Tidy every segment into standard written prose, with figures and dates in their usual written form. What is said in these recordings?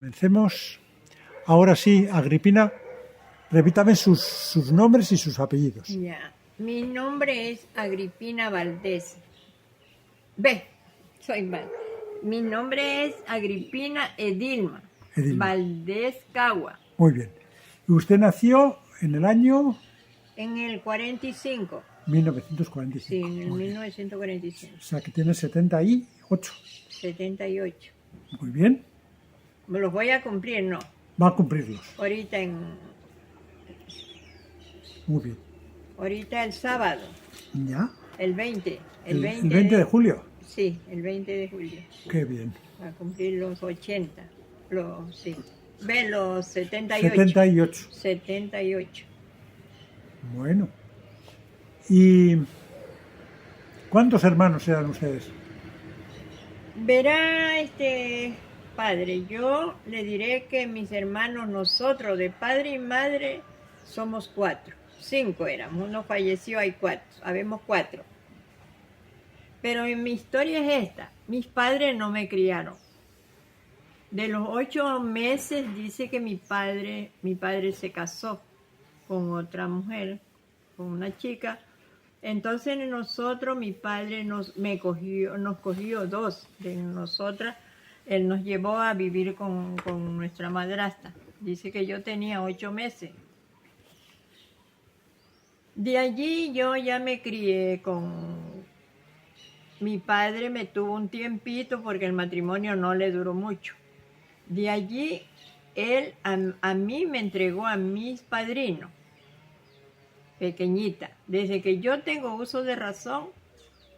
Comencemos. Ahora sí, Agripina, repítame sus nombres y sus apellidos. Ya. Mi nombre es Agripina Valdés. Soy mal. Mi nombre es Agripina Edilma Valdés Cagua. Muy bien. ¿Y usted nació en el año? En el 45. 1945. Sí, en el 1945. O sea, que tiene 78. 78. Muy bien. Me los voy a cumplir, ¿no? Va a cumplirlos. Ahorita Muy bien. Ahorita el sábado. ¿Ya? El 20. El 20 de julio. Sí, el 20 de julio. Qué bien. Va a cumplir los 80. Los 78. 78. 78. Bueno. ¿Y cuántos hermanos eran ustedes? Verá, padre, yo le diré que mis hermanos, nosotros, de padre y madre, somos 4. 5 éramos. Uno falleció, hay 4. Habemos 4. Pero en mi historia es esta. Mis padres no me criaron. De los 8 meses dice que mi padre se casó con otra mujer, con una chica. Entonces nosotros, mi padre nos cogió 2 de nosotras. Él nos llevó a vivir con nuestra madrastra. Dice que yo tenía 8 meses. De allí yo ya me crié con... Mi padre me tuvo un tiempito porque el matrimonio no le duró mucho. De allí él a mí me entregó a mis padrinos, pequeñita. Desde que yo tengo uso de razón,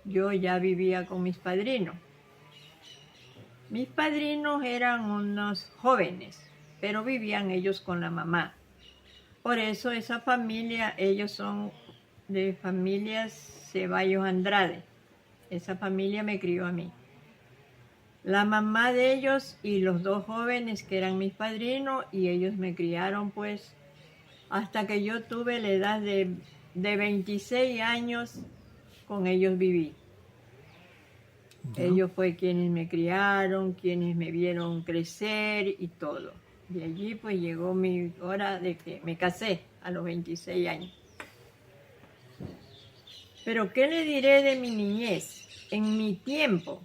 yo ya vivía con mis padrinos. Mis padrinos eran unos jóvenes, pero vivían ellos con la mamá. Por eso esa familia, ellos son de familias Ceballos Andrade. Esa familia me crió a mí. La mamá de ellos y los 2 jóvenes que eran mis padrinos, y ellos me criaron pues hasta que yo tuve la edad de 26 años, con ellos viví. ¿No? Ellos fue quienes me criaron, quienes me vieron crecer y todo. De allí pues llegó mi hora de que me casé a los 26 años. Pero ¿qué le diré de mi niñez? En mi tiempo,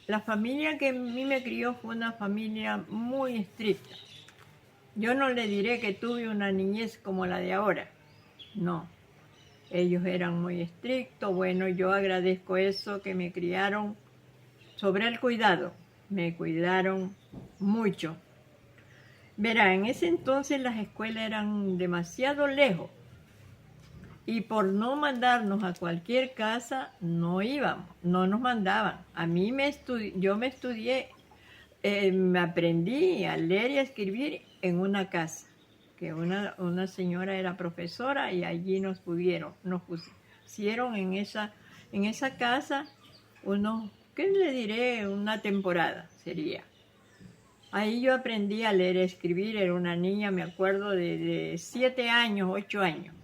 la familia que a mí me crió fue una familia muy estricta. Yo no le diré que tuve una niñez como la de ahora. No. Ellos eran muy estrictos. Bueno, yo agradezco eso, que me criaron sobre el cuidado. Me cuidaron mucho. Verá, en ese entonces las escuelas eran demasiado lejos. Y por no mandarnos a cualquier casa, no íbamos, no nos mandaban. A mí yo me estudié, me aprendí a leer y a escribir en una casa, que una señora era profesora y allí nos pusieron en esa casa ¿qué le diré? Una temporada sería. Ahí yo aprendí a leer y a escribir, era una niña, me acuerdo, de 7 años, 8 años.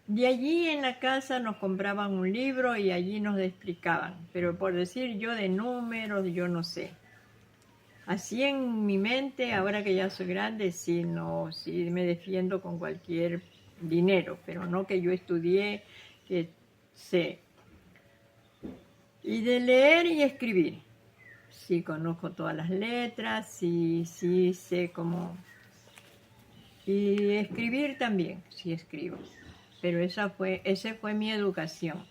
De allí en la casa nos compraban un libro y allí nos explicaban, pero por decir yo de números, yo no sé. Así en mi mente, ahora que ya soy grande, sí me defiendo con cualquier dinero, pero no que yo estudié, que sé. Y de leer y escribir, sí conozco todas las letras, sí sé cómo. Y escribir también, sí escribo. Pero esa fue mi educación.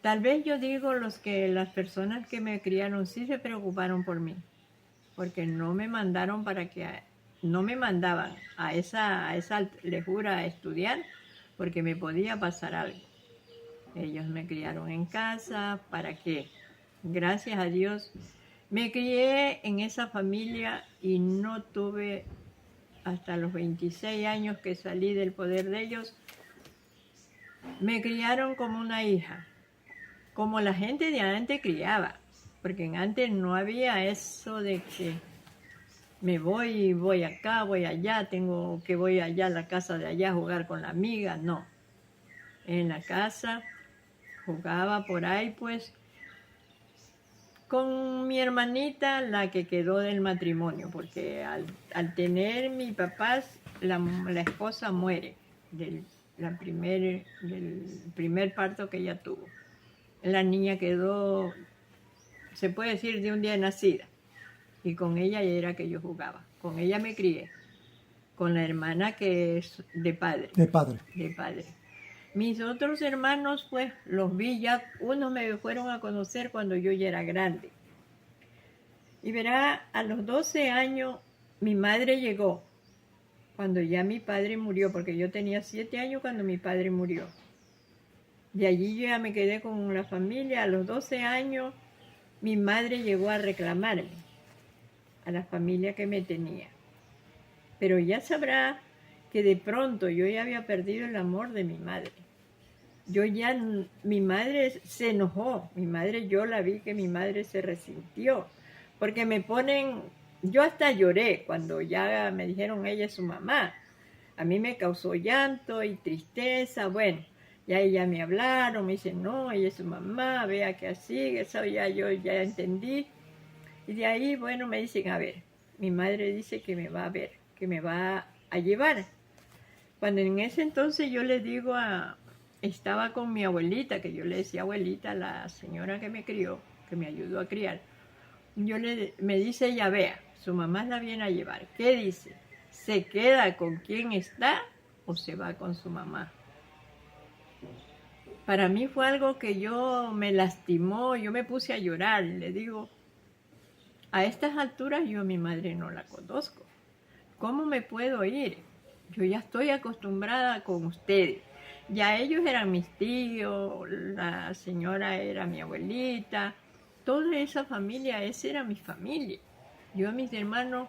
Tal vez yo digo las personas que me criaron sí se preocuparon por mí, porque no me mandaban a esa lejura a estudiar, porque me podía pasar algo. Ellos me criaron en casa, ¿para qué? Gracias a Dios me crié en esa familia y no tuve, hasta los 26 años que salí del poder de ellos, me criaron como una hija, como la gente de antes criaba, porque antes no había eso de que voy acá, voy allá, voy allá a la casa de allá a jugar con la amiga, no. En la casa jugaba por ahí pues Con mi hermanita, la que quedó del matrimonio, porque al tener mi papá, la esposa muere del primer parto que ella tuvo. La niña quedó, se puede decir, de un día de nacida. Y con ella era que yo jugaba. Con ella me crié. Con la hermana que es de padre. De padre. De padre. Mis otros hermanos, pues, los vi ya, unos me fueron a conocer cuando yo ya era grande. Y verá, a los 12 años, mi madre llegó, cuando ya mi padre murió, porque yo tenía 7 años cuando mi padre murió. De allí yo ya me quedé con la familia. A los 12 años, mi madre llegó a reclamarme, a la familia que me tenía. Pero ya sabrá que de pronto yo ya había perdido el amor de mi madre. Mi madre se enojó, yo la vi que mi madre se resintió, porque yo hasta lloré cuando ya me dijeron ella es su mamá. A mí me causó llanto y tristeza, bueno, ya ella me hablaron, me dicen, no, ella es su mamá, vea que así, eso yo ya entendí. Y de ahí, bueno, me dicen, a ver, mi madre dice que me va a ver, que me va a llevar. Cuando en ese entonces yo le digo estaba con mi abuelita, que yo le decía abuelita, la señora que me crió, que me ayudó a criar. Me dice ella, vea, su mamá la viene a llevar. ¿Qué dice? ¿Se queda con quien está o se va con su mamá? Para mí fue algo que me lastimó, yo me puse a llorar. Le digo, a estas alturas yo a mi madre no la conozco. ¿Cómo me puedo ir? Yo ya estoy acostumbrada con ustedes. Ya ellos eran mis tíos, la señora era mi abuelita, toda esa familia, esa era mi familia. Yo a mis hermanos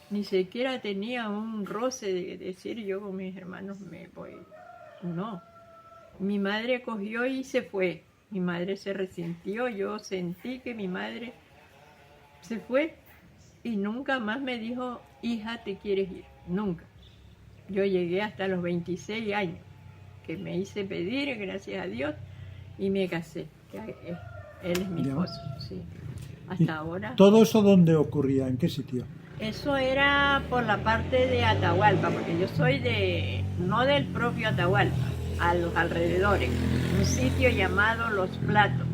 ni siquiera tenía un roce de decir yo con mis hermanos me voy. No. Mi madre cogió y se fue. Mi madre se resintió, yo sentí que mi madre se fue y nunca más me dijo, hija, ¿te quieres ir? Nunca. Yo llegué hasta los 26 años, que me hice pedir, gracias a Dios, y me casé. Él es mi esposo, sí. Hasta ahora. ¿Todo eso dónde ocurría? ¿En qué sitio? Eso era por la parte de Atahualpa, porque yo soy no del propio Atahualpa, a los alrededores. Un sitio llamado Los Platos.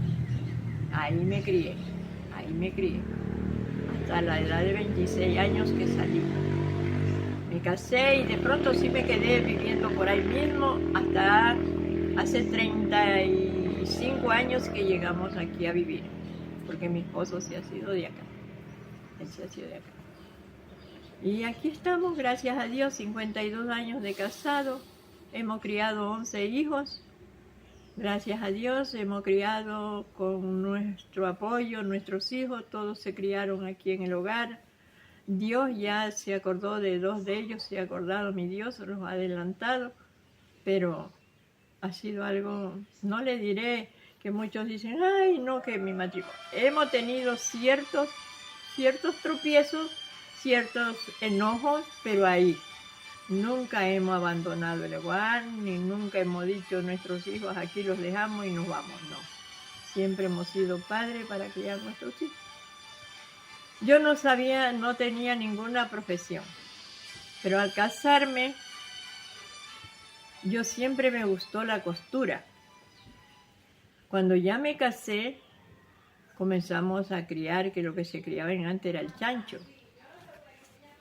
Ahí me crié. Hasta la edad de 26 años que salí. Me casé y de pronto sí me quedé viviendo por ahí mismo hasta hace 35 años que llegamos aquí a vivir, porque mi esposo se ha sido de acá. Él se ha sido de acá. Y aquí estamos, gracias a Dios, 52 años de casado. Hemos criado 11 hijos. Gracias a Dios hemos criado con nuestro apoyo, nuestros hijos, todos se criaron aquí en el hogar. Dios ya se acordó de 2 de ellos, se ha acordado mi Dios, los ha adelantado, pero ha sido algo, no le diré que muchos dicen, ay, no, que mi matrimonio. Hemos tenido ciertos tropiezos, ciertos enojos, pero ahí. Nunca hemos abandonado el hogar, ni nunca hemos dicho nuestros hijos aquí los dejamos y nos vamos, no. Siempre hemos sido padres para criar nuestros hijos. Yo no tenía ninguna profesión, pero al casarme, yo siempre me gustó la costura. Cuando ya me casé, comenzamos a criar, que lo que se criaba antes era el chancho.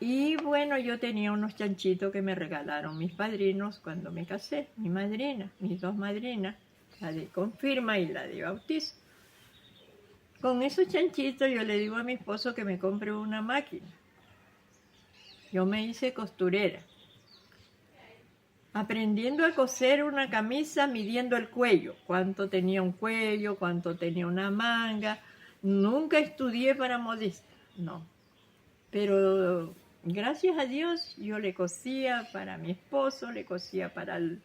Y bueno, yo tenía unos chanchitos que me regalaron mis padrinos cuando me casé, mis 2 madrinas, la de confirma y la de bautizo. Con esos chanchitos yo le digo a mi esposo que me compre una máquina. Yo me hice costurera, aprendiendo a coser una camisa midiendo el cuello, cuánto tenía un cuello, cuánto tenía una manga. Nunca estudié para modista, no. Pero gracias a Dios yo le cosía para mi esposo, le cosía para el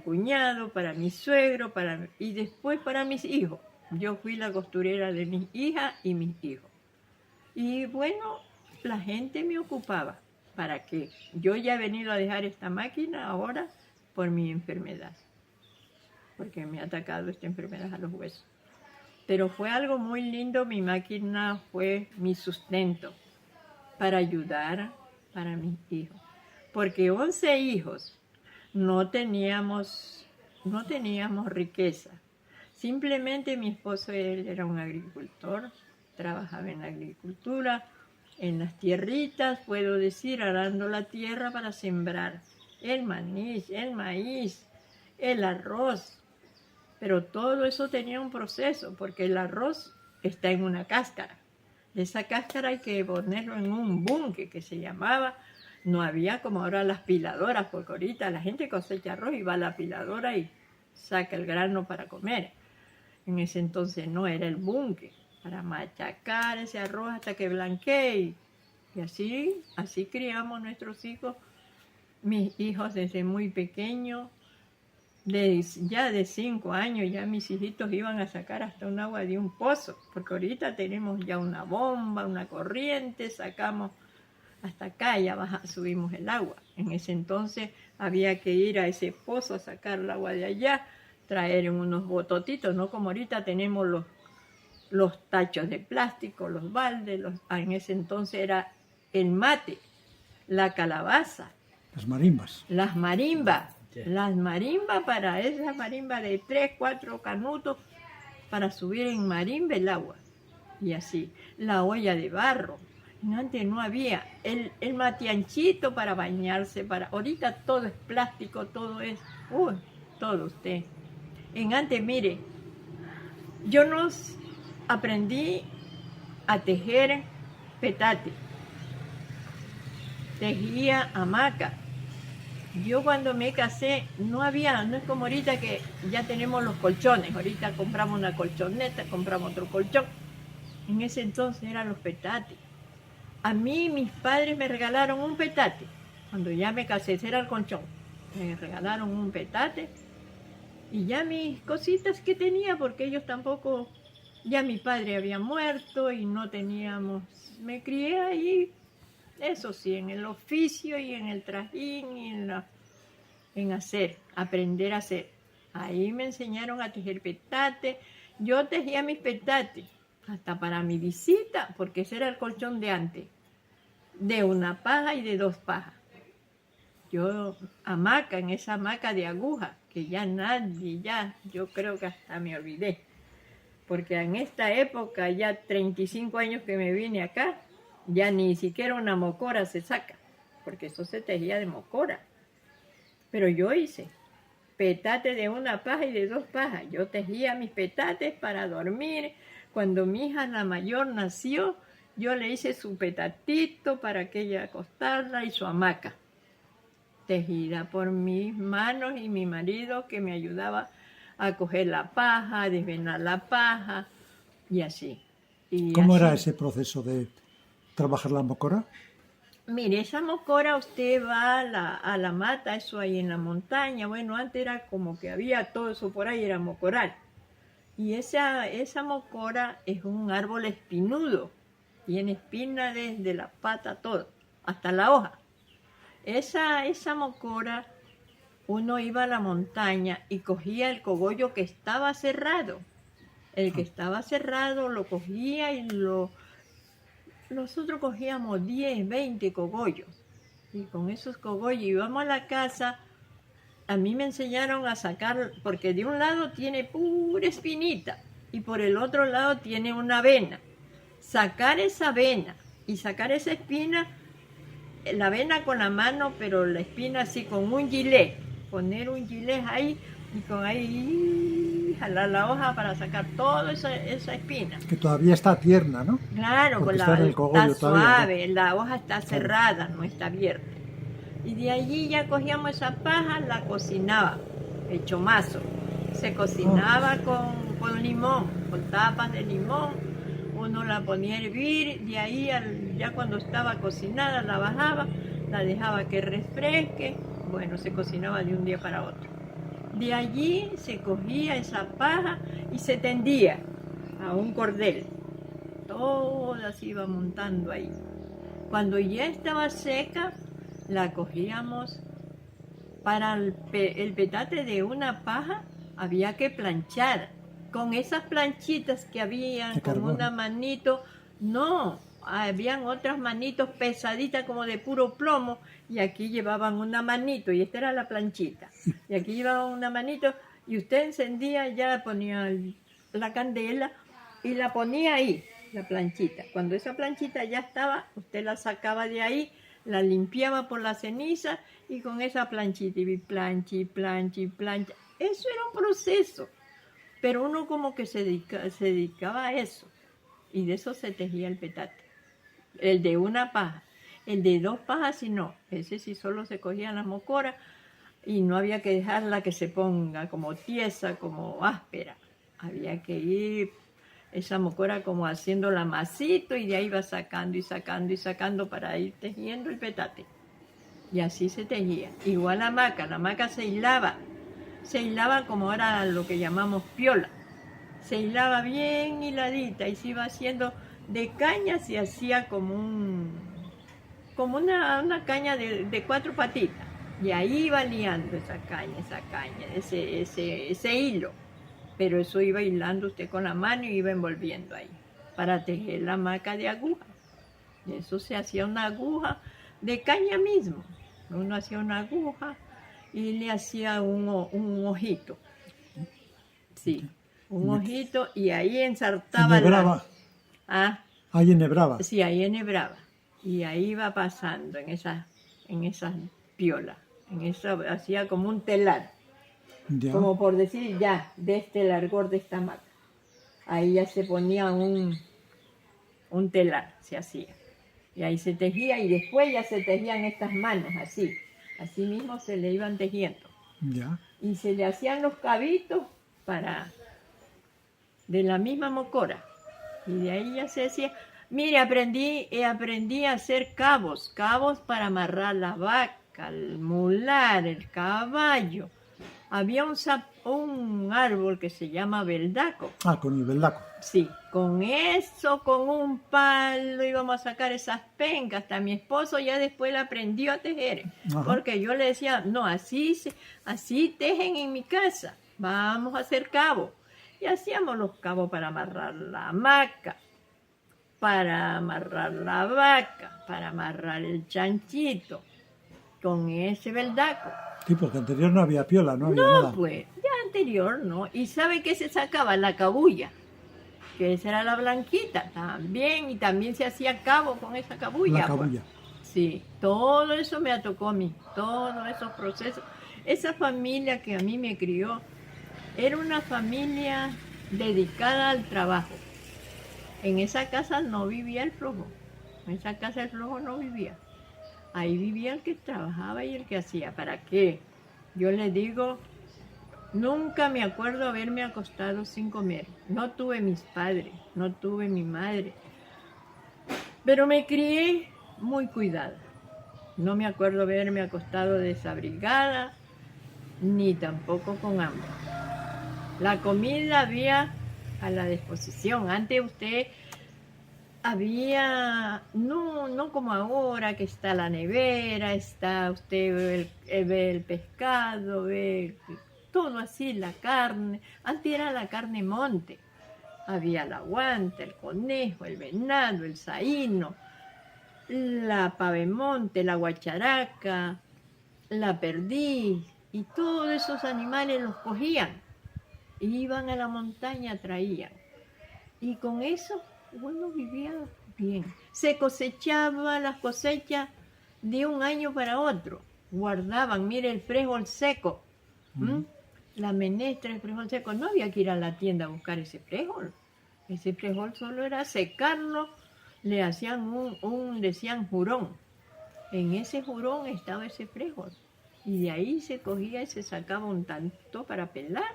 cuñado, para mi suegro, y después para mis hijos. Yo fui la costurera de mis hijas y mis hijos. Y bueno, la gente me ocupaba. ¿Para qué? Yo ya he venido a dejar esta máquina ahora por mi enfermedad. Porque me ha atacado esta enfermedad a los huesos. Pero fue algo muy lindo, mi máquina fue mi sustento para ayudar para mis hijos. Porque 11 hijos no teníamos riqueza. Simplemente mi esposo, él era un agricultor, trabajaba en la agricultura, en las tierritas, puedo decir, arando la tierra para sembrar el maíz, el arroz. Pero todo eso tenía un proceso, porque el arroz está en una cáscara. Esa cáscara hay que ponerlo en un bunque que se llamaba. No había como ahora las piladoras, porque ahorita la gente cosecha arroz y va a la piladora y saca el grano para comer. En ese entonces no, era el bunque, para machacar ese arroz hasta que blanquee. Y así criamos nuestros hijos, mis hijos desde muy pequeños. Ya de 5 años ya mis hijitos iban a sacar hasta un agua de un pozo, porque ahorita tenemos ya una bomba, una corriente, sacamos hasta acá, ya subimos el agua. En ese entonces había que ir a ese pozo a sacar el agua de allá, traer en unos bototitos, no como ahorita tenemos los tachos de plástico, los baldes, en ese entonces era el mate, la calabaza. Las marimbas. Las marimbas. Las marimbas, para esas marimbas de 3, 4 canutos, para subir en marimba el agua. Y así, la olla de barro. Antes no había el matianchito para bañarse, ahorita todo es plástico, todo es, todo usted. Antes, mire, yo aprendí a tejer petate, tejía hamaca. Yo cuando me casé no es como ahorita que ya tenemos los colchones, ahorita compramos una colchoneta, compramos otro colchón. En ese entonces eran los petates. A mí mis padres me regalaron un petate, cuando ya me casé, ese era el colchón. Me regalaron un petate y ya mis cositas que tenía, porque ellos tampoco, ya mi padre había muerto y no teníamos, me crié ahí. Eso sí, en el oficio y en el trajín y en aprender a hacer. Ahí me enseñaron a tejer petate. Yo tejía mis petates, hasta para mi visita, porque ese era el colchón de antes, de una paja y de 2 pajas. En esa hamaca de aguja, que ya nadie, yo creo que hasta me olvidé. Porque en esta época, ya 35 años que me vine acá, ya ni siquiera una mocora se saca, porque eso se tejía de mocora. Pero yo hice petate de 1 paja y de 2 pajas. Yo tejía mis petates para dormir. Cuando mi hija, la mayor, nació, yo le hice su petatito para que ella acostarla y su hamaca, tejida por mis manos y mi marido, que me ayudaba a coger la paja, a desvenar la paja y así. ¿Cómo era ese proceso de trabajar la mocora? Mire, esa mocora usted va a la mata, eso ahí en la montaña. Bueno, antes era como que había todo eso por ahí, era mocoral. Y esa mocora es un árbol espinudo. Tiene espina desde la pata todo, hasta la hoja. Esa mocora, uno iba a la montaña y cogía el cogollo que estaba cerrado. El que estaba cerrado lo cogía y nosotros cogíamos 10, 20 cogollos. Y con esos cogollos íbamos a la casa. A mí me enseñaron a sacar, porque de un lado tiene pura espinita y por el otro lado tiene una vena. Sacar esa vena y sacar esa espina, la vena con la mano, pero la espina así con un gilet. Poner un gilet ahí y con ahí jalar la hoja para sacar toda esa espina. Que todavía está tierna, ¿no? Claro, porque está suave, todavía, ¿no? La hoja está cerrada, no está abierta. Y de allí ya cogíamos esa paja, la cocinaba, el chomazo. Se cocinaba con limón, con tapas de limón. Uno la ponía a hervir, de ahí ya cuando estaba cocinada la bajaba, la dejaba que refresque. Bueno, se cocinaba de un día para otro. De allí se cogía esa paja y se tendía a un cordel. Toda se iba montando ahí. Cuando ya estaba seca, la cogíamos. Para el petate de 1 paja había que planchar. con esas planchitas que habían, De con carbón. una manito, no, habían otras manitos pesaditas como de puro plomo, y aquí llevaban una manito, y esta era la planchita, y aquí llevaban una manito, y usted encendía, ya ponía la candela, y la ponía ahí, la planchita. Cuando esa planchita ya estaba, usted la sacaba de ahí, la limpiaba por la ceniza, y con esa planchita, y plancha, y plancha, y plancha. Eso era un proceso, pero uno como que se dedicaba a eso, y de eso se tejía el petate. El de una paja, el de 2 pajas, si no, ese sí solo se cogían las mocoras, y no había que dejarla que se ponga como tiesa, como áspera. Había que ir esa mocora como haciendo la masito, y de ahí iba sacando y sacando y sacando para ir tejiendo el petate. Y así se tejía. Igual la maca se hilaba como ahora lo que llamamos piola. Se hilaba bien hiladita y se iba haciendo de caña, se hacía como una caña de 4 patitas. Y ahí iba liando esa caña, ese hilo. Pero eso iba hilando usted con la mano y iba envolviendo ahí para tejer la maca de aguja. Y eso se hacía una aguja de caña mismo. Uno hacía una aguja y le hacía un ojito. Sí, un ojito, y ahí ensartaba Enhebraba. Ah, Ahí enhebraba. sí, ahí enhebraba. Y ahí iba pasando en esas piolas. En eso hacía como un telar. Ya. Como por decir, ya, de este largor de esta maca. Ahí ya se ponía un telar, se hacía. Y ahí se tejía, y después ya se tejían estas manos, así. Así mismo se le iban tejiendo. Ya. Y se le hacían los cabitos de la misma mocora. Y de ahí ya se decía, mire, aprendí a hacer cabos para amarrar la vaca, el mular, el caballo. Había un árbol que se llama veldaco. Ah, con el veldaco. Sí, con eso, con un palo íbamos a sacar esas pencas. Hasta mi esposo ya después le aprendió a tejer. Ajá. Porque yo le decía, no, así tejen en mi casa. Vamos a hacer cabos. Y hacíamos los cabos para amarrar la hamaca, para amarrar la vaca, para amarrar el chanchito, con ese veldaco. Sí, porque anterior no había piola, no había No, nada. pues, ya anterior, ¿no? ¿Y sabe qué se sacaba? La cabulla, que esa era la blanquita también, y también se hacía cabo con esa cabulla. La cabulla. Pues. Sí, todo eso me tocó a mí, todos esos procesos. Esa familia que a mí me crió era una familia dedicada al trabajo. En esa casa no vivía el flojo, en esa casa el flojo no vivía. Ahí vivía el que trabajaba y el que hacía. ¿Para qué? Yo le digo, nunca me acuerdo haberme acostado sin comer. No tuve mis padres, no tuve mi madre. Pero me crié muy cuidada. No me acuerdo haberme acostado desabrigada, ni tampoco con hambre. La comida había a la disposición. Antes usted había, no como ahora, que está la nevera, está usted ve el pescado, ve todo así, la carne. Antes era la carne monte. Había la guanta, el conejo, el venado, el saíno, la pavemonte, la guacharaca, la perdiz, y todos esos animales los cogían. Iban a la montaña, traían. Y con eso uno vivía bien. Se cosechaba las cosechas de un año para otro. Guardaban, mire, el frijol seco. La menestra, el frijol seco. No había que ir a la tienda a buscar ese frijol. Ese frijol solo era secarlo. Le hacían decían jurón. En ese jurón estaba ese frijol. Y de ahí se cogía y se sacaba un tanto para pelar.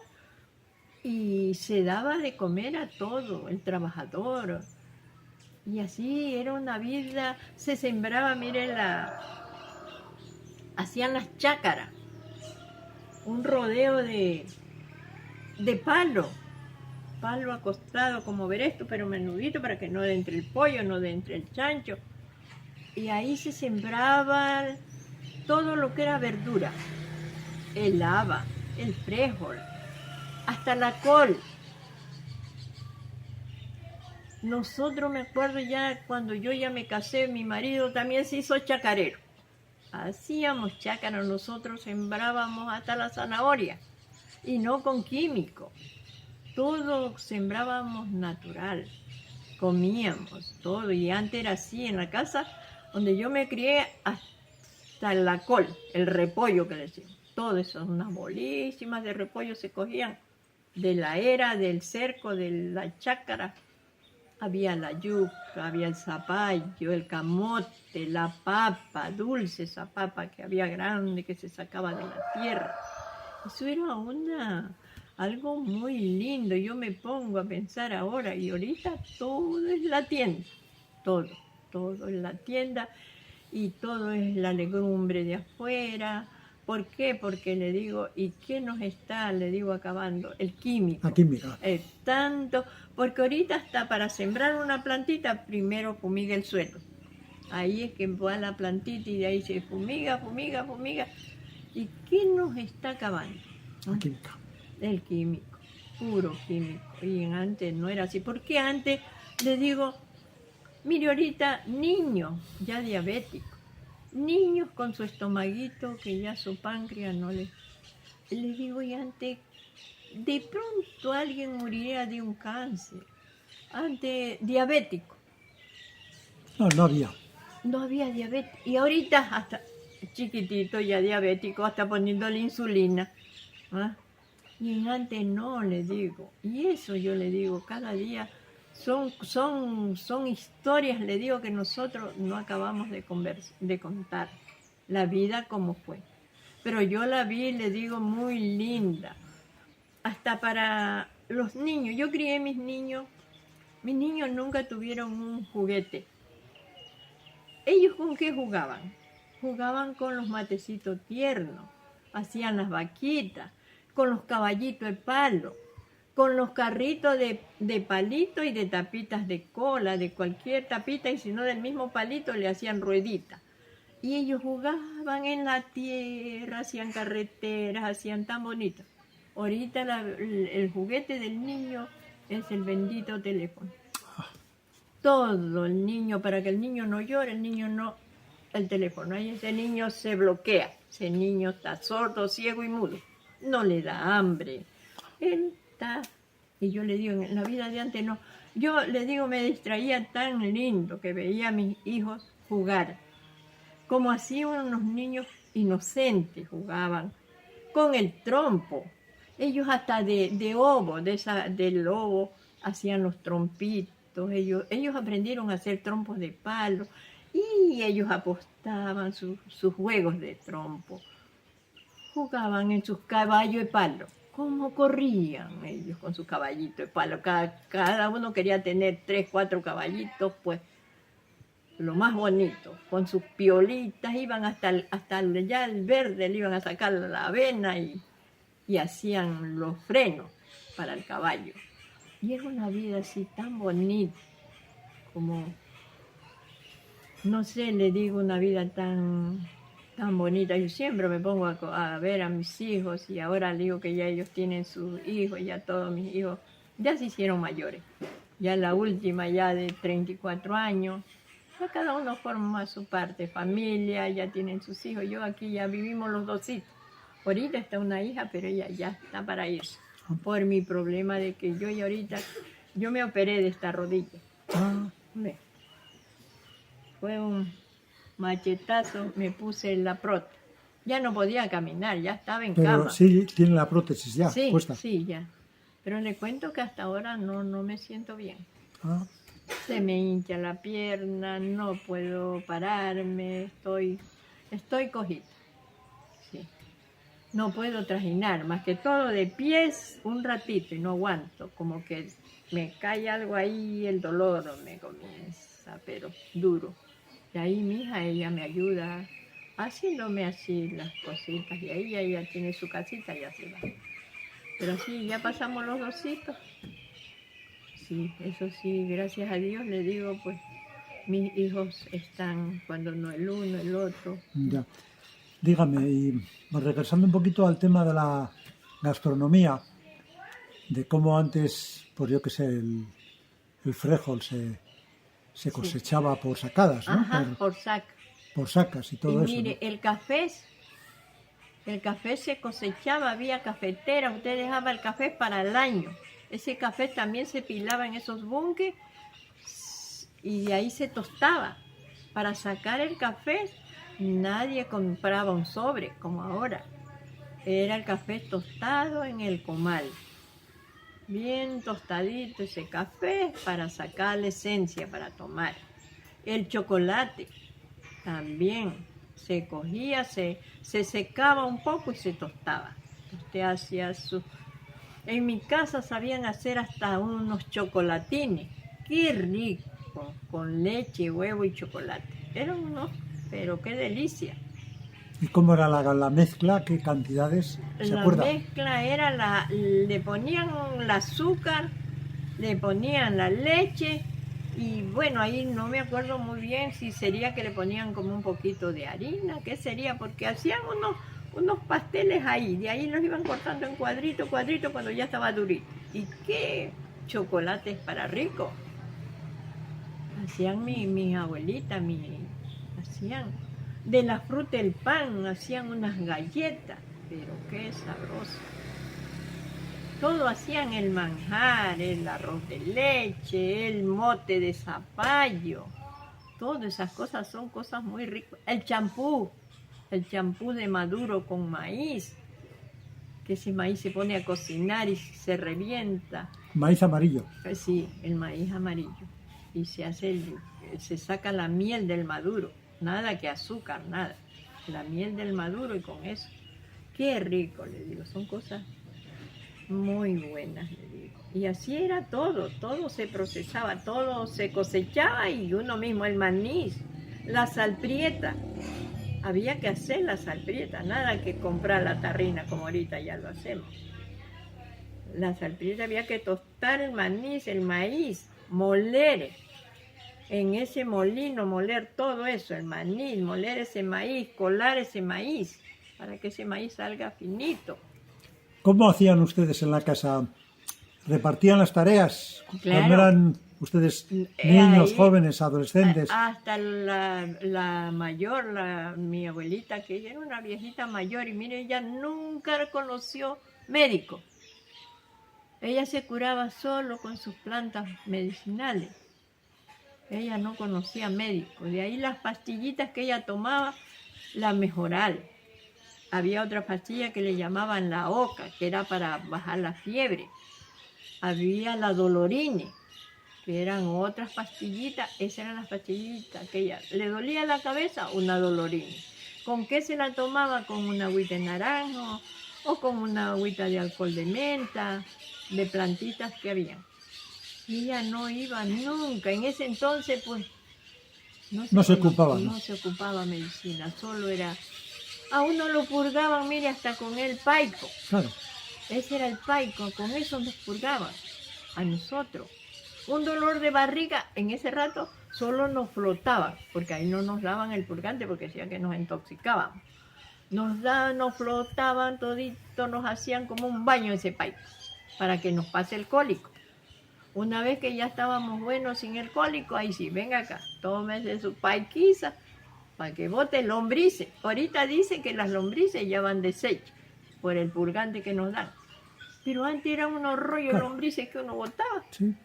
Y se daba de comer a todo, el trabajador. Y así era una vida, se sembraba, mire, hacían las chácaras, un rodeo de palo acostado como ver esto, pero menudito para que no de entre el pollo, no de entre el chancho. Y ahí se sembraba todo lo que era verdura, el haba, el frijol, hasta la col. nosotros me acuerdo ya cuando yo ya me casé, mi marido también se hizo chacarero. Hacíamos chácara, nosotros sembrábamos hasta la zanahoria y no con químico. Todo sembrábamos natural, comíamos todo y antes era así en la casa donde yo me crié hasta la col, el repollo que decimos. Todo eso, unas bolísimas de repollo se cogían de la era, del cerco, de la chácara. Había la yuca, había el zapallo, el camote, la papa, dulce esa papa que había grande, que se sacaba de la tierra. Eso era algo muy lindo. Yo me pongo a pensar ahora y ahorita todo es la tienda. Todo es la tienda y todo es la legumbre de afuera. ¿Por qué? Porque le digo, ¿y qué nos está, le digo, acabando? El químico. La química. Tanto, porque ahorita hasta para sembrar una plantita, primero fumiga el suelo. Ahí es que va la plantita y de ahí se fumiga. ¿Y qué nos está acabando? La química. El químico, puro químico. Y antes no era así. Porque antes, le digo, mire ahorita, niños ya diabéticos. Niños con su estomaguito que ya su páncreas no les digo, y antes de pronto alguien moriría de un cáncer, antes diabético, No había. no había diabetes, y ahorita hasta chiquitito ya diabético, hasta poniéndole insulina, ¿ah? Y antes no, le digo, y eso yo le digo, cada día son historias, le digo, que nosotros no acabamos de contar la vida como fue. Pero yo la vi, le digo, muy linda. Hasta para los niños. Yo crié mis niños nunca tuvieron un juguete. ¿Ellos con qué jugaban? Jugaban con los matecitos tiernos, hacían las vaquitas, con los caballitos de palo, con los carritos de palito y de tapitas de cola, de cualquier tapita, y si no del mismo palito le hacían ruedita. Y ellos jugaban en la tierra, hacían carreteras, hacían tan bonitas. Ahorita el juguete del niño es el bendito teléfono. Todo el niño, para que el niño no llore, el teléfono. Ahí ese niño se bloquea, ese niño está sordo, ciego y mudo. No le da hambre. Él está, y yo le digo, en la vida de antes no. Yo le digo, me distraía tan lindo que veía a mis hijos jugar. Como así unos niños inocentes jugaban con el trompo. Ellos hasta de ovo, del ovo, hacían los trompitos. Ellos aprendieron a hacer trompos de palo y ellos apostaban sus juegos de trompo. Jugaban en sus caballos de palo. ¿Cómo corrían ellos con sus caballitos de palo? Cada uno quería tener 3, 4 caballitos, pues lo más bonito. Con sus piolitas iban hasta ya el verde, le iban a sacar la avena y hacían los frenos para el caballo. Y era una vida así tan bonita, como, no sé, le digo, una vida tan bonita. Yo siempre me pongo a ver a mis hijos y ahora le digo que ya ellos tienen sus hijos, ya todos mis hijos ya se hicieron mayores. Ya la última ya de 34 años, ya cada uno forma su parte, familia, ya tienen sus hijos. Yo aquí ya vivimos los dositos. Ahorita está una hija, pero ella ya está para irse. Por mi problema de que yo me operé de esta rodilla. Fue un machetazo, me puse la prótesis. Ya no podía caminar, ya estaba en cama. Pero sí tiene la prótesis ya Sí, puesta. sí, ya. Pero le cuento que hasta ahora no me siento bien. Ah, Se me hincha la pierna, no puedo pararme, estoy cojita. Sí. No puedo trajinar, más que todo de pies un ratito y no aguanto. Como que me cae algo ahí, el dolor me comienza, pero duro. Y ahí mi hija, ella me ayuda haciéndome así las cositas. Y ahí ella tiene su casita y así va. Pero sí, ya pasamos los dositos. Sí, eso sí, gracias a Dios le digo, pues mis hijos están, cuando no el uno, el otro. ya. Dígame, y regresando un poquito al tema de la gastronomía, de cómo antes, pues yo qué sé, el el frijol se cosechaba por sacadas, ¿no? Ajá, por saca. Por sacas y Y todo eso. mire, ¿no? el café se cosechaba, había cafetera, usted dejaba el café para el año. Ese café también se pilaba en esos bunques y de ahí se tostaba. Para sacar el café, nadie compraba un sobre como ahora. Era el café tostado en el comal. Bien tostadito ese café para sacar la esencia para tomar. El chocolate también se cogía, se secaba un poco y se tostaba. Usted hacía su... En mi casa sabían hacer hasta unos chocolatines. ¡Qué rico! Con leche, huevo y chocolate. Eran unos, pero qué delicia. ¿Y cómo era la mezcla? ¿Qué cantidades? ¿Se La acuerda? mezcla era le ponían el azúcar, le ponían la leche y bueno, ahí no me acuerdo muy bien si sería que le ponían como un poquito de harina, qué sería, porque hacían unos pasteles ahí, de ahí los iban cortando en cuadrito, cuadrito cuando ya estaba durito. Y qué chocolates para rico. Hacían mis abuelitas, hacían de la fruta el pan, hacían unas galletas, pero qué sabroso. Todo hacían el manjar, el arroz de leche, el mote de zapallo. Todas esas cosas son cosas muy ricas. El champú de maduro con maíz, que ese maíz se pone a cocinar y se revienta. Maíz amarillo. Sí, el maíz amarillo. Y se saca la miel del maduro, nada que azúcar, nada. La miel del maduro y con eso. Qué rico, le digo, son cosas muy buenas, le digo. Y así era todo se procesaba, todo se cosechaba y uno mismo, el maní, la salprieta. Había que hacer la salprieta, nada que comprar la tarrina como ahorita ya lo hacemos. La salprieta había que tostar el maní, el maíz, moler en ese molino, moler todo eso, el maní, moler ese maíz, colar ese maíz, para que ese maíz salga finito. ¿Cómo hacían ustedes en la casa? ¿Repartían las tareas? Claro. Cuando eran ustedes niños, Ahí, jóvenes, adolescentes. Hasta la mayor, mi abuelita, que ella era una viejita mayor, y mire, ella nunca conoció médico. Ella se curaba solo con sus plantas medicinales. Ella no conocía médico. De ahí las pastillitas que ella tomaba, la Mejoral. Había otra pastilla que le llamaban la Oca, que era para bajar la fiebre. Había la Dolorine, que eran otras pastillitas. Esas eran las pastillitas que ella... ¿Le dolía la cabeza? Una Dolorine. ¿Con qué se la tomaba? Con una agüita de naranjo o con una agüita de alcohol de menta, de plantitas que había. Y ella no iba nunca. En ese entonces, pues, No se ocupaba. No se ocupaba medicina, solo era... A uno lo purgaban, mire, hasta con el paico. Claro. Ese era el paico, con eso nos purgaban a nosotros. Un dolor de barriga, en ese rato, solo nos flotaban, porque ahí no nos daban el purgante, porque decían que nos intoxicábamos. Nos flotaban todito, nos hacían como un baño ese paico, para que nos pase el cólico. Una vez que ya estábamos buenos sin el cólico, ahí sí, venga acá, tómese su paiquiza, para que bote lombrices. Ahorita dicen que las lombrices ya van deshechas por el purgante que nos dan. Pero antes eran unos rollos lombrices que uno botaba. Sí.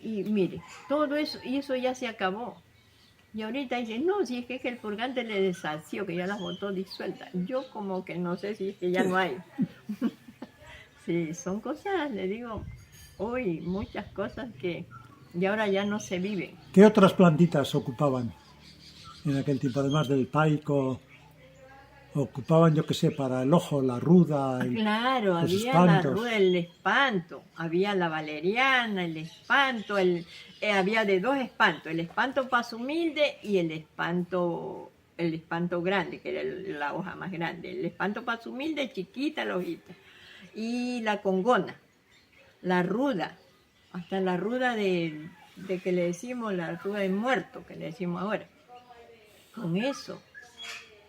Y mire, todo eso, y eso ya se acabó. Y ahorita dicen, no, si es que el purgante le desació, que ya las botó disueltas. Yo como que no sé si es que ya no hay. Sí, son cosas, le digo, hoy muchas cosas que y ahora ya no se viven. ¿Qué otras plantitas ocupaban en aquel tiempo? Además del paico, ocupaban, yo qué sé, para el ojo, la ruda, Claro, los había espantos. la rueda, el espanto, había la valeriana, el espanto, había de dos espantos, el espanto paso humilde y el espanto grande, que era la hoja más grande. El espanto paso humilde, chiquita la hojita. Y la congona, la ruda, hasta la ruda de que le decimos, la ruda de muerto, que le decimos ahora. Con eso.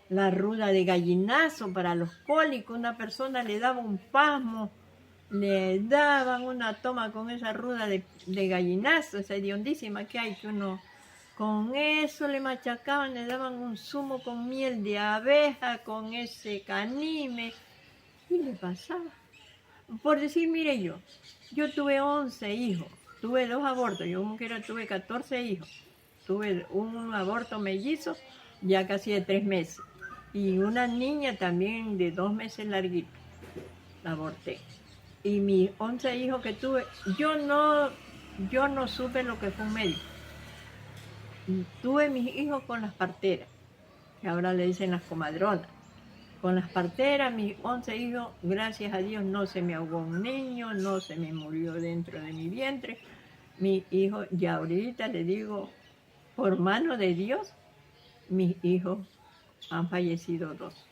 La ruda de gallinazo para los cólicos, una persona le daba un pasmo, le daban una toma con esa ruda de gallinazo, esa hediondísima que hay, que uno con eso le machacaban, le daban un zumo con miel de abeja, con ese canime, y le pasaba. Por decir, mire yo tuve 11 hijos, tuve 2 abortos, yo como quiera tuve 14 hijos, tuve un aborto mellizo ya casi de 3 meses, y una niña también de 2 meses larguito, la aborté. Y mis 11 hijos que tuve, yo no supe lo que fue un médico. Tuve mis hijos con las parteras, que ahora le dicen las comadronas. Con las parteras, mis 11 hijos, gracias a Dios, no se me ahogó un niño, no se me murió dentro de mi vientre. Mis hijos, ya ahorita le digo, por mano de Dios, mis hijos han fallecido 2.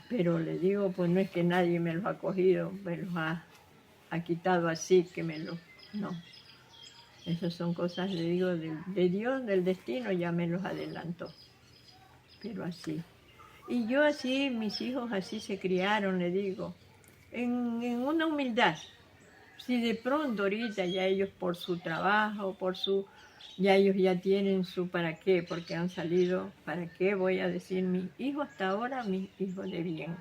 Pero le digo, pues no es que nadie me los ha cogido, me los ha quitado así, que me los... No. Esas son cosas, le digo, de Dios, del destino, ya me los adelantó. Pero así. Y yo así, mis hijos así se criaron, le digo, en una humildad. Si de pronto ahorita ya ellos por su trabajo, ya ellos ya tienen su para qué, porque han salido, ¿para qué? Voy a decir, mis hijos hasta ahora, mis hijos de bien.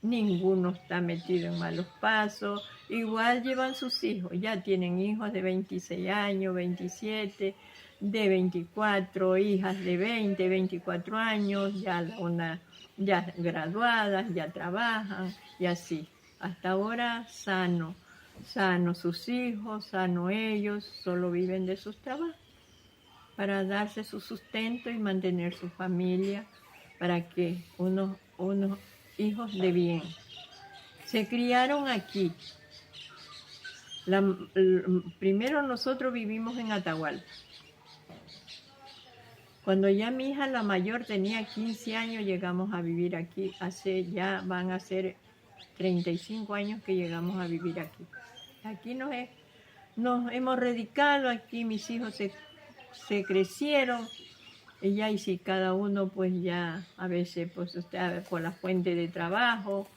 Ninguno está metido en malos pasos, igual llevan sus hijos, ya tienen hijos de 26 años, 27, de 24, hijas de 20, 24 años, ya graduadas, ya trabajan, y así. Hasta ahora sano sus hijos, sano ellos, solo viven de sus trabajos, para darse su sustento y mantener su familia, para que unos hijos de bien. Se criaron aquí. Primero nosotros vivimos en Atahualpa. Cuando ya mi hija, la mayor, tenía 15 años, llegamos a vivir aquí. Ya van a ser 35 años que llegamos a vivir aquí. Aquí nos hemos radicado, aquí mis hijos se crecieron. Y si cada uno pues ya a veces pues por la fuente de trabajo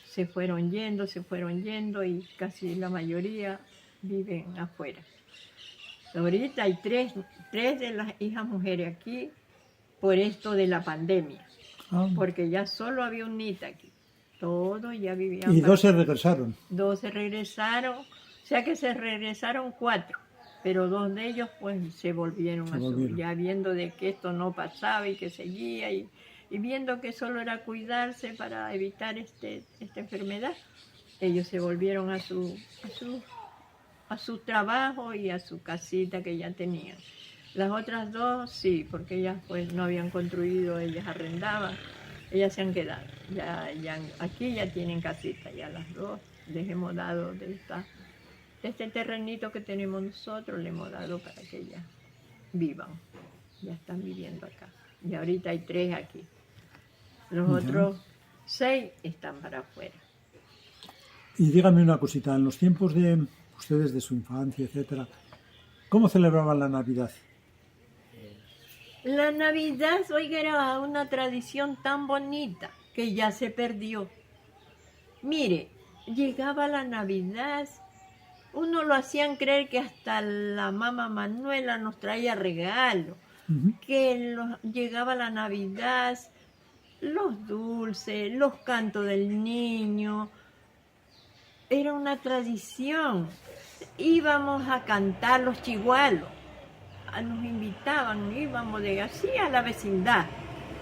se fueron yendo y casi la mayoría viven afuera. Ahorita hay tres de las hijas mujeres aquí por esto de la pandemia, porque ya solo había un NIT aquí, todos ya vivían. Y 2 se regresaron. 2 se regresaron, o sea que se regresaron 4. Pero 2 de ellos pues se volvieron ya viendo de que esto no pasaba y que seguía y viendo que solo era cuidarse para evitar esta enfermedad, ellos se volvieron a su trabajo y a su casita que ya tenían. Las otras 2 sí, porque ellas pues no habían construido, ellas arrendaban, ellas se han quedado. Aquí ya tienen casita, ya las 2 les hemos dado de este terrenito que tenemos nosotros, le hemos dado para que ellas vivan. Ya están viviendo acá. Y ahorita hay 3 aquí. Los otros 6 están para afuera. Y dígame una cosita, en los tiempos de ustedes, de su infancia, etcétera, ¿cómo celebraban la Navidad? La Navidad, oiga, era una tradición tan bonita que ya se perdió. Mire, llegaba la Navidad, uno lo hacían creer que hasta la mamá Manuela nos traía regalos, que llegaba la Navidad, los dulces, los cantos del niño, era una tradición. Íbamos a cantar los chigualos, nos invitaban, íbamos así a la vecindad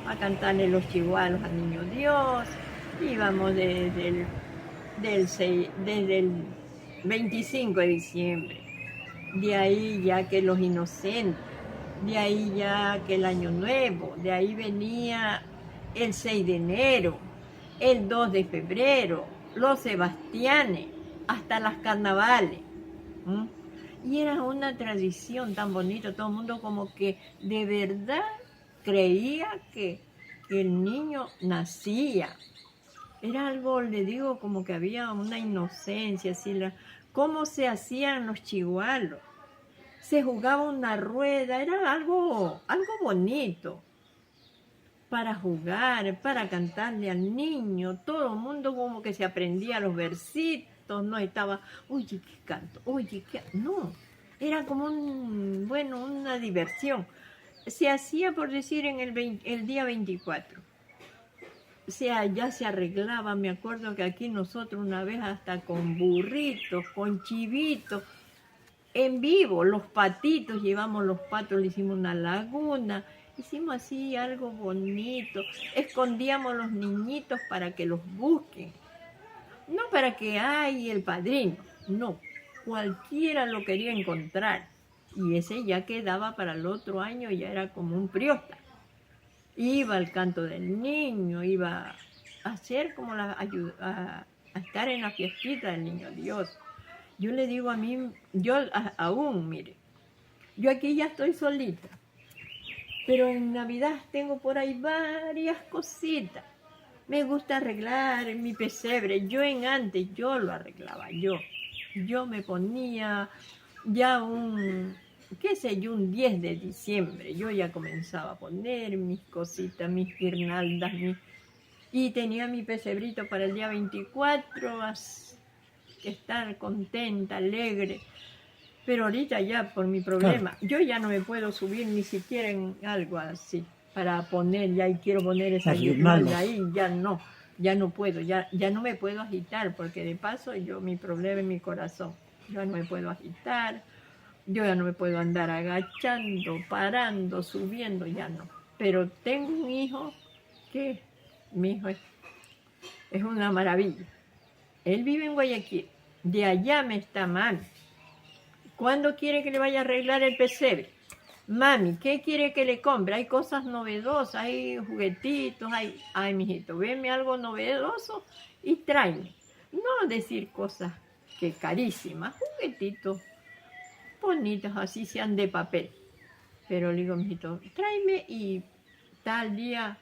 a cantarle los chigualos al Niño Dios, íbamos desde el 25 de diciembre, de ahí ya que los inocentes, de ahí ya que el Año Nuevo, de ahí venía el 6 de enero, el 2 de febrero, los Sebastianes, hasta las carnavales. Y era una tradición tan bonita, todo el mundo como que de verdad creía que el niño nacía. Era algo, le digo, como que había una inocencia, así cómo se hacían los chigualos. Se jugaba una rueda, era algo bonito. para jugar, para cantarle al niño. Todo el mundo como que se aprendía los versitos, no estaba, oye, ¿qué canto? Oye, ¿qué? No, era como una diversión. Se hacía, por decir, en el día 24. O sea, ya se arreglaba, me acuerdo que aquí nosotros una vez hasta con burritos, con chivitos, en vivo, los patitos, llevamos los patos, le hicimos una laguna, hicimos así algo bonito, escondíamos los niñitos para que los busquen, no para que hay el padrino, no, cualquiera lo quería encontrar y ese ya quedaba para el otro año, ya era como un priota. Iba al canto del niño, iba a hacer como a estar en la fiestita del niño Dios. Yo le digo a mí, aún, mire, yo aquí ya estoy solita, pero en Navidad tengo por ahí varias cositas. Me gusta arreglar mi pesebre. Antes yo lo arreglaba, yo me ponía ya un 10 de diciembre, yo ya comenzaba a poner mis cositas, mis guirnaldas, y tenía mi pesebrito para el día 24, estar contenta, alegre. Pero ahorita ya por mi problema, Claro. yo ya no me puedo subir ni siquiera en algo así para poner, ya y quiero poner esa Las guirnalda guirnaldas. ahí, ya no puedo, ya no me puedo agitar, porque de paso mi problema es mi corazón, yo no me puedo agitar, yo ya no me puedo andar agachando, parando, subiendo, ya no. Pero tengo un hijo que, mi hijo es una maravilla. Él vive en Guayaquil, de allá me está mami. ¿Cuándo quiere que le vaya a arreglar el pesebre? Mami, ¿qué quiere que le compre? Hay cosas novedosas, hay juguetitos, ay, mijito, veme algo novedoso y tráeme. No decir cosas que carísimas, juguetitos bonitos, así sean de papel. Pero le digo, mijito, tráeme y tal día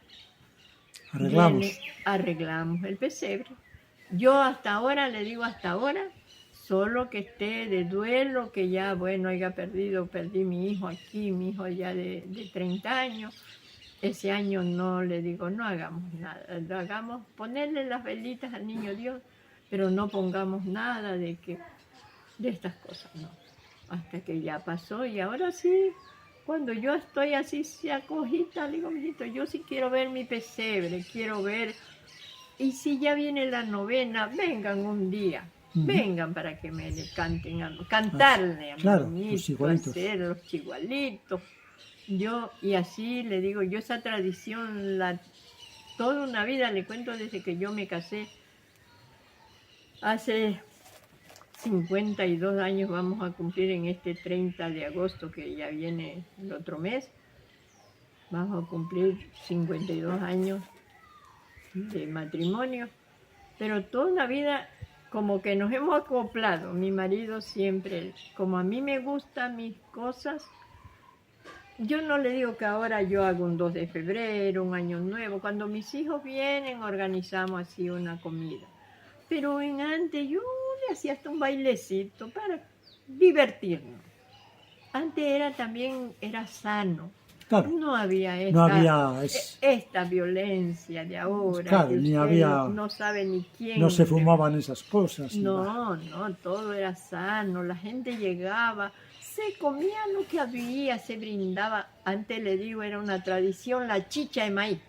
Arreglamos. arreglamos el pesebre. Yo hasta ahora, le digo hasta ahora, solo que esté de duelo, que ya, bueno, perdí mi hijo aquí, mi hijo ya de 30 años. Ese año no, le digo, no hagamos nada, hagamos ponerle las velitas al niño Dios, pero no pongamos nada de estas cosas, no. Hasta que ya pasó y ahora sí, cuando yo estoy así, se acojita, le digo, mijito, yo sí quiero ver mi pesebre, quiero ver. Y si ya viene la novena, vengan un día, vengan para que me le canten cantarle a mi Claro, los niñito, chigualitos. hacer los chigualitos. Y así le digo, yo esa tradición, toda una vida le cuento desde que yo me casé. Hace 52 años vamos a cumplir en este 30 de agosto, que ya viene el otro mes. Vamos a cumplir 52 años de matrimonio, pero toda la vida como que nos hemos acoplado. Mi marido siempre, como a mí me gustan mis cosas, yo no le digo que ahora yo hago un 2 de febrero, un año nuevo. Cuando mis hijos vienen, organizamos así una comida. Pero antes yo le hacía hasta un bailecito para divertirnos. Antes era sano. Claro. No había No había esta violencia de ahora, claro, que ni usted había, no sabe ni quién. no se fumaban esas cosas. No, todo era sano, la gente llegaba, se comía lo que había, se brindaba. Antes, le digo, era una tradición la chicha de maíz.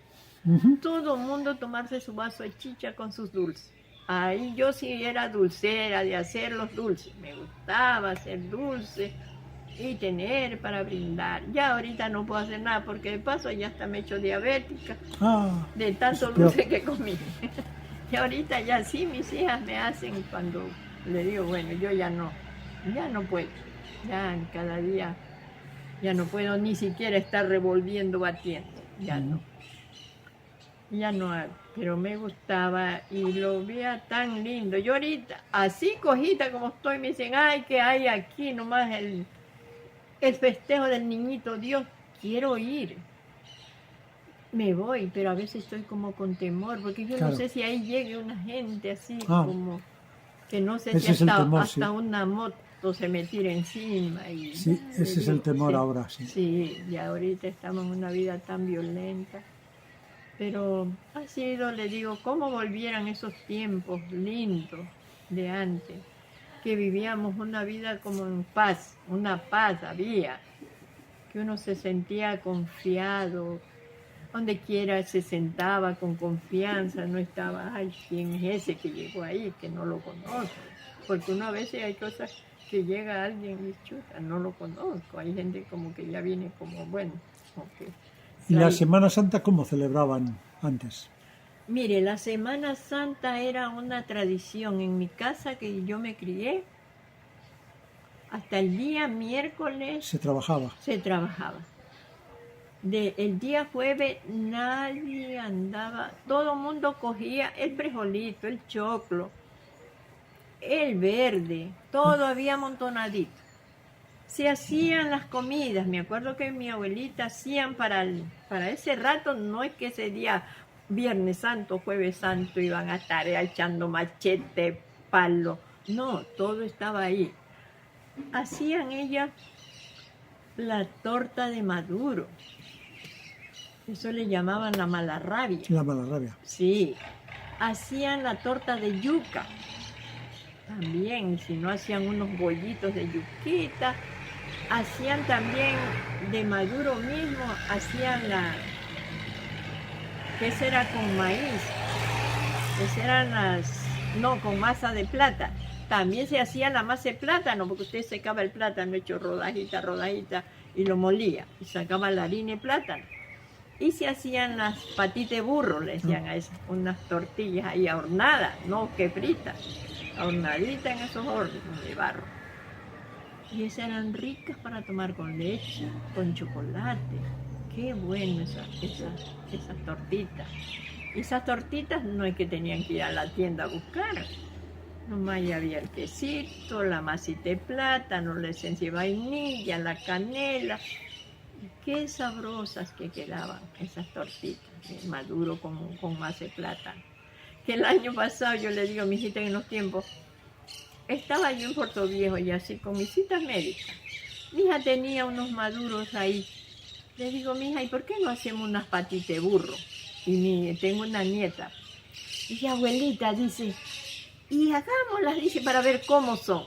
Todo el mundo tomarse su vaso de chicha con sus dulces. Ahí yo sí era dulcera de hacer los dulces, me gustaba hacer dulces y tener para brindar. Ya ahorita no puedo hacer nada porque de paso ya hasta me he hecho diabética de tanto dulce que comí. Y ahorita ya sí, mis hijas me hacen cuando le digo, bueno, yo ya no puedo. Ya cada día ya no puedo ni siquiera estar revolviendo, batiendo. Ya no. Ya no hago, pero me gustaba y lo veía tan lindo. Yo ahorita, así cojita como estoy, me dicen, ay, que hay aquí nomás el festejo del niñito Dios. Quiero ir. Me voy, pero a veces estoy como con temor, porque yo no sé si ahí llegue una gente así como que no sé si hasta una moto se me tire encima. Sí, ese es el temor ahora, sí. Sí, y ahorita estamos en una vida tan violenta. Pero ha sido, le digo, cómo volvieran esos tiempos lindos de antes, que vivíamos una vida como en paz, una paz había, que uno se sentía confiado, donde quiera se sentaba con confianza, no estaba, ay, ¿quién es ese que llegó ahí? Que no lo conozco. Porque uno a veces hay cosas que llega alguien y chuta, no lo conozco. Hay gente como que ya viene como, bueno, como que ¿Y la sale. Semana Santa cómo celebraban antes? Mire, la Semana Santa era una tradición en mi casa que yo me crié. Hasta el día miércoles Se trabajaba. se trabajaba. El día jueves nadie andaba, todo el mundo cogía el frijolito, el choclo, el verde, todo había amontonadito. Se hacían las comidas, me acuerdo que mi abuelita hacían para ese rato, no es que ese día, Viernes Santo, Jueves Santo, iban a estar echando machete, palo, no, todo estaba ahí. Hacían ellas la torta de maduro. Eso le llamaban la mala rabia. La mala rabia. Sí. Hacían la torta de yuca. También, si no hacían unos bollitos de yuquita. Hacían también de maduro mismo, hacían que esa era con maíz. Esas eran no, con masa de plata. También se hacía la masa de plátano, porque usted secaba el plátano hecho rodajita, rodajita, y lo molía. Y sacaba la harina y plátano. Y se hacían las patitas de burro, le decían a esas, unas tortillas ahí hornadas, no que fritas, hornaditas en esos hornos de barro. Y esas eran ricas para tomar con leche, con chocolate. Qué bueno esas tortitas. Esas tortitas no es que tenían que ir a la tienda a buscar. Nomás ya había el quesito, la masita de plátano, la esencia de vainilla, la canela. Qué sabrosas que quedaban esas tortitas de maduro con masa de plátano. Que el año pasado yo le digo a mi hijita en los tiempos, estaba yo en Puerto Viejo y así con mis citas médicas. Mi hija tenía unos maduros ahí. Le digo, mi hija, ¿y por qué no hacemos unas patitas de burro? Y tengo una nieta. Y abuelita dice, y hagámoslas, dice, para ver cómo son.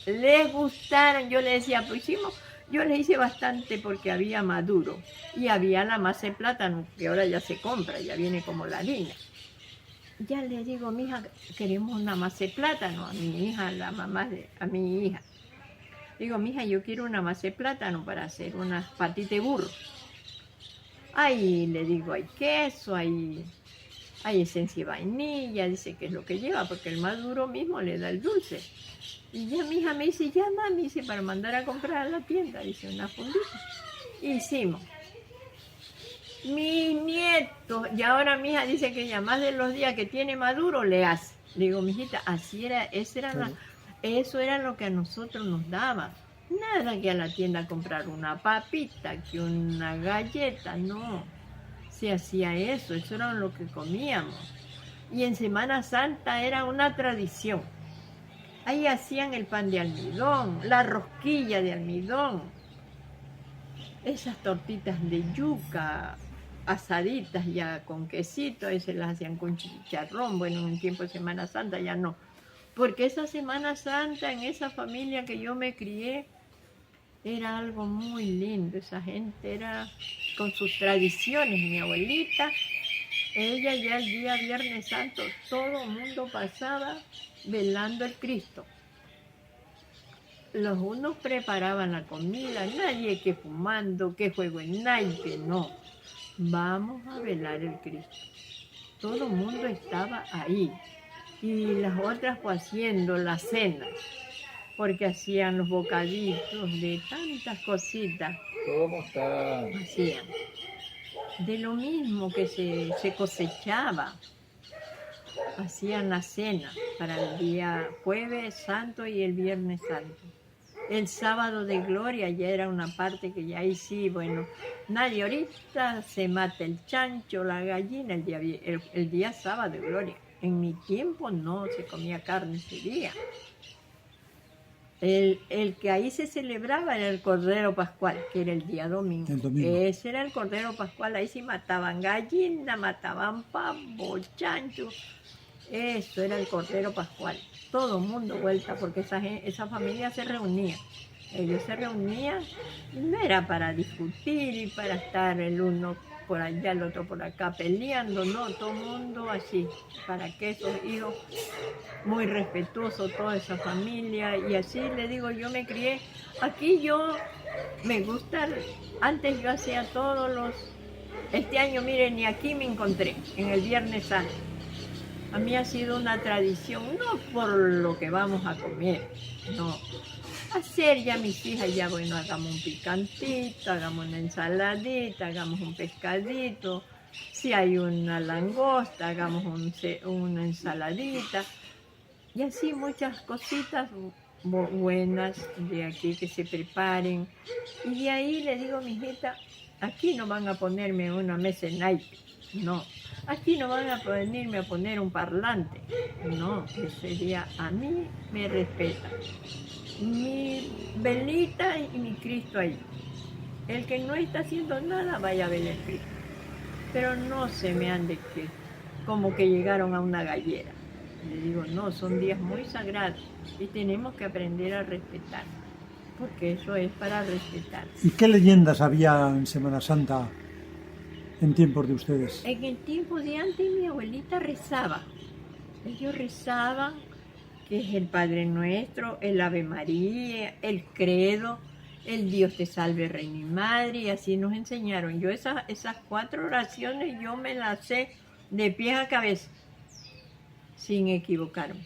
Les gustaron, yo le decía, pues hicimos. Yo le hice bastante porque había maduro y había la masa de plátano, que ahora ya se compra, ya viene como la harina. Ya le digo, mija, queremos una masa de plátano a mi hija, a mi hija. Digo, mija, yo quiero una masa de plátano para hacer unas patitas de burro. Ahí le digo, hay queso, hay esencia de vainilla, dice que es lo que lleva, porque el maduro mismo le da el dulce. Y ya mi hija me dice, ya mami, dice, para mandar a comprar a la tienda, dice, una fundita. Hicimos. Mi nieto, y ahora mi hija dice que ya más de los días que tiene maduro le hace. Le digo, mijita, así era, eso era lo que a nosotros nos daba. Nada que a la tienda a comprar una papita, que una galleta, no. Se hacía eso era lo que comíamos. Y en Semana Santa era una tradición. Ahí hacían el pan de almidón, la rosquilla de almidón, esas tortitas de yuca, asaditas ya con quesito, ahí se las hacían con chicharrón. Bueno, en tiempo de Semana Santa ya no. Porque esa Semana Santa en esa familia que yo me crié era algo muy lindo. Esa gente era con sus tradiciones. Mi abuelita, ella ya el día Viernes Santo, todo el mundo pasaba velando el Cristo. Los unos preparaban la comida, nadie que fumando, que juego en naipe, no. Vamos a velar el Cristo. Todo el mundo estaba ahí. Y las otras pues haciendo la cena, porque hacían los bocaditos de tantas cositas. ¿Cómo está? Hacían. De lo mismo que se cosechaba. Hacían la cena para el día Jueves Santo y el Viernes Santo. El sábado de gloria ya era una parte que ya ahí sí, bueno, nadie ahorita se mata el chancho, la gallina el día sábado de gloria. En mi tiempo no se comía carne ese día. El que ahí se celebraba era el Cordero Pascual, que era el día domingo. El domingo. Ese era el Cordero Pascual, ahí sí mataban gallina, mataban pavo, chancho. Eso era el Cordero Pascual. Todo el mundo vuelta, porque esa familia se reunía. Ellos se reunían y no era para discutir y para estar el uno por allá, el otro por acá peleando, no, todo el mundo así, para que esos hijos, muy respetuosos, toda esa familia, y así le digo, yo me crié, aquí yo me gusta, antes yo hacía este año miren, ni aquí me encontré, en el Viernes Santo. A mí ha sido una tradición, no por lo que vamos a comer, no. Hacer ya mis hijas, ya bueno, hagamos un picantito, hagamos una ensaladita, hagamos un pescadito, si hay una langosta, hagamos una ensaladita, y así muchas cositas buenas de aquí que se preparen. Y de ahí le digo a mi hijita, aquí no van a ponerme una mesa en naipe, no. Aquí no van a venirme a poner un parlante, no, ese día a mí me respetan. Mi velita y mi Cristo ahí. El que no está haciendo nada, vaya a ver el Cristo. Pero no se me ande que como que llegaron a una gallera. Le digo, no, son días muy sagrados y tenemos que aprender a respetar, porque eso es para respetar. ¿Y qué leyendas había en Semana Santa en tiempos de ustedes? En el tiempo de antes mi abuelita rezaba. Ellos rezaban, que es el Padre Nuestro, el Ave María, el Credo, el Dios te salve, Reina y Madre, y así nos enseñaron. Yo esas 4 oraciones yo me las sé de pies a cabeza, sin equivocarme.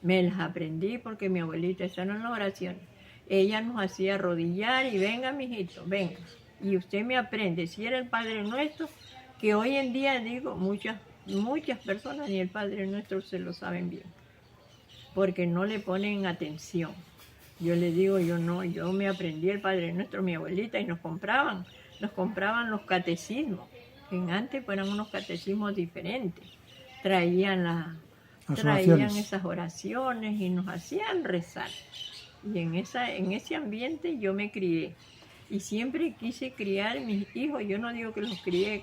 Me las aprendí porque mi abuelita, esas eran las oraciones. Ella nos hacía arrodillar y venga, mijito, venga. Y usted me aprende, si era el Padre Nuestro, que hoy en día digo, muchas personas ni el Padre Nuestro se lo saben bien, porque no le ponen atención. Yo le digo, yo me aprendí el Padre Nuestro, mi abuelita, y nos compraban los catecismos, que antes eran unos catecismos diferentes. Traían esas oraciones y nos hacían rezar. Y en ese ambiente yo me crié. Y siempre quise criar mis hijos. Yo no digo que los crié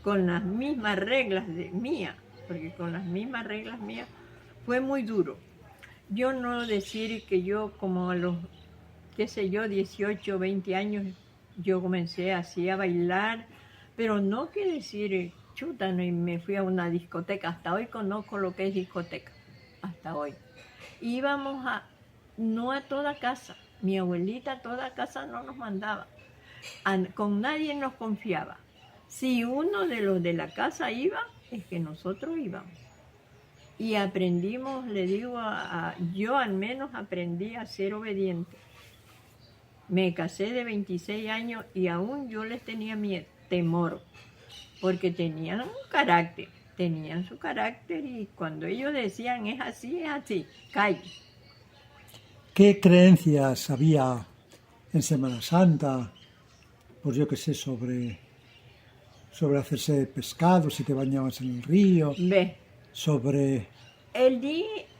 con las mismas reglas mías, porque con las mismas reglas mías fue muy duro. Yo no decir que yo como a los, 18, 20 años, yo comencé así a bailar, pero no que decir, chuta, no, y me fui a una discoteca. Hasta hoy conozco lo que es discoteca, hasta hoy. Íbamos no a toda casa, mi abuelita a toda casa no nos mandaba, con nadie nos confiaba. Si uno de los de la casa iba, es que nosotros íbamos. Y aprendimos, le digo, yo al menos aprendí a ser obediente. Me casé de 26 años y aún yo les tenía miedo, temor, porque tenían su carácter y cuando ellos decían es así, calle. ¿Qué creencias había en Semana Santa? Pues yo qué sé, sobre hacerse pescado, si te bañabas en el río, Ve. sobre...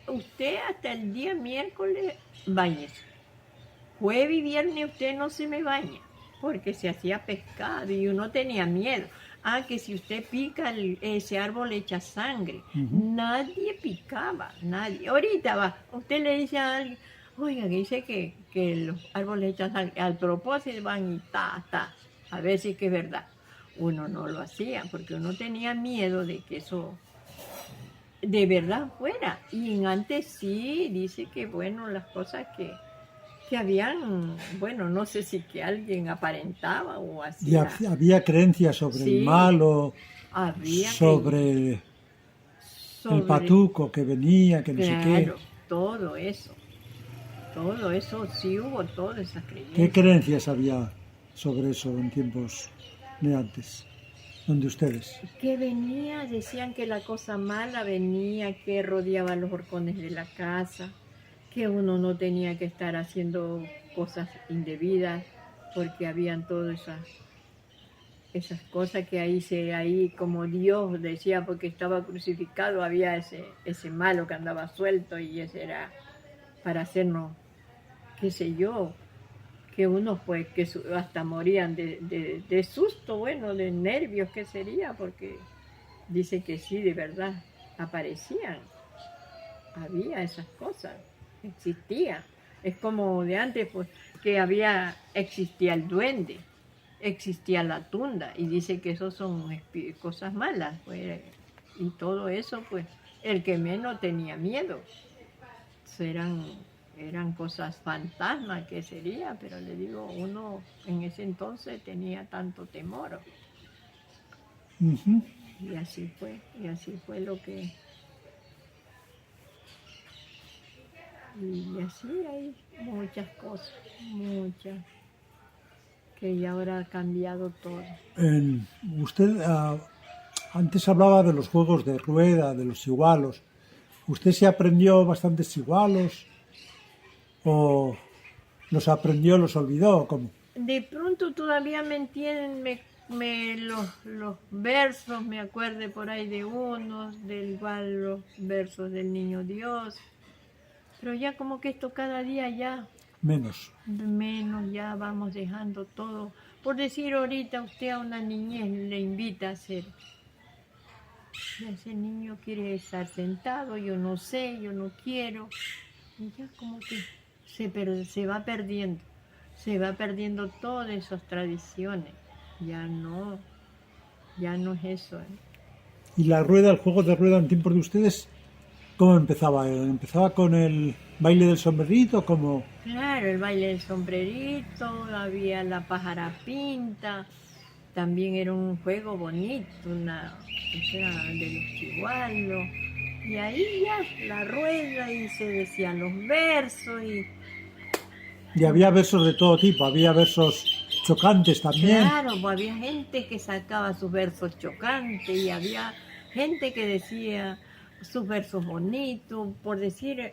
Usted hasta el día miércoles bañese. Jueves y viernes usted no se me baña, porque se hacía pescado y uno tenía miedo. Que si usted pica ese árbol echa sangre. Nadie picaba, nadie. Ahorita usted le dice a alguien, oiga, que dice que los árboles echan sangre. Al propósito van y a ver si es que es verdad. Uno no lo hacía, porque uno tenía miedo de que eso de verdad fuera. Y antes sí, dice que bueno, las cosas que habían, bueno, no sé si que alguien aparentaba o así. Y había creencias sobre el malo, sobre el patuco que venía, que no sé qué. Todo eso sí hubo, todas esas creencias. ¿Qué creencias había sobre eso en tiempos de antes, donde ustedes? Que venía, decían que la cosa mala venía, que rodeaba los horcones de la casa, que uno no tenía que estar haciendo cosas indebidas, porque habían todas esas cosas que ahí como Dios decía, porque estaba crucificado, había ese malo que andaba suelto y ese era para hacernos qué sé yo, que unos pues que hasta morían de susto, bueno, de nervios, ¿qué sería? Porque dice que sí, de verdad, aparecían, había esas cosas, existía. Es como de antes, pues, que existía el duende, existía la tunda, y dice que eso son cosas malas, pues, y todo eso, pues, el que menos tenía miedo, eran, eran cosas fantasmas que sería, pero le digo, uno en ese entonces tenía tanto temor, Ujú. y así fue lo que, y así hay muchas cosas, muchas, que ya ahora ha cambiado todo. Usted antes hablaba de los juegos de rueda, de los igualos. ¿Usted se aprendió bastantes igualos o los aprendió, los olvidó? ¿Cómo? De pronto todavía me entienden, los versos, me acuerdo por ahí de unos, del igual los versos del Niño Dios, pero ya como que esto cada día ya Menos. menos, ya vamos dejando todo. Por decir ahorita usted a una niñez le invita a hacer, y ese niño quiere estar sentado, yo no sé, yo no quiero, y ya como que se va perdiendo todas esas tradiciones, ya no es eso. ¿Y la rueda, el juego de rueda en tiempos de ustedes, cómo empezaba? ¿Empezaba con el baile del sombrerito? ¿Cómo? Claro, el baile del sombrerito, había la pájara pinta, también era un juego bonito, era de los chigualos, y ahí ya la rueda y se decían los versos Y había versos de todo tipo, había versos chocantes también. claro, pues había gente que sacaba sus versos chocantes y había gente que decía sus versos bonitos, por decir,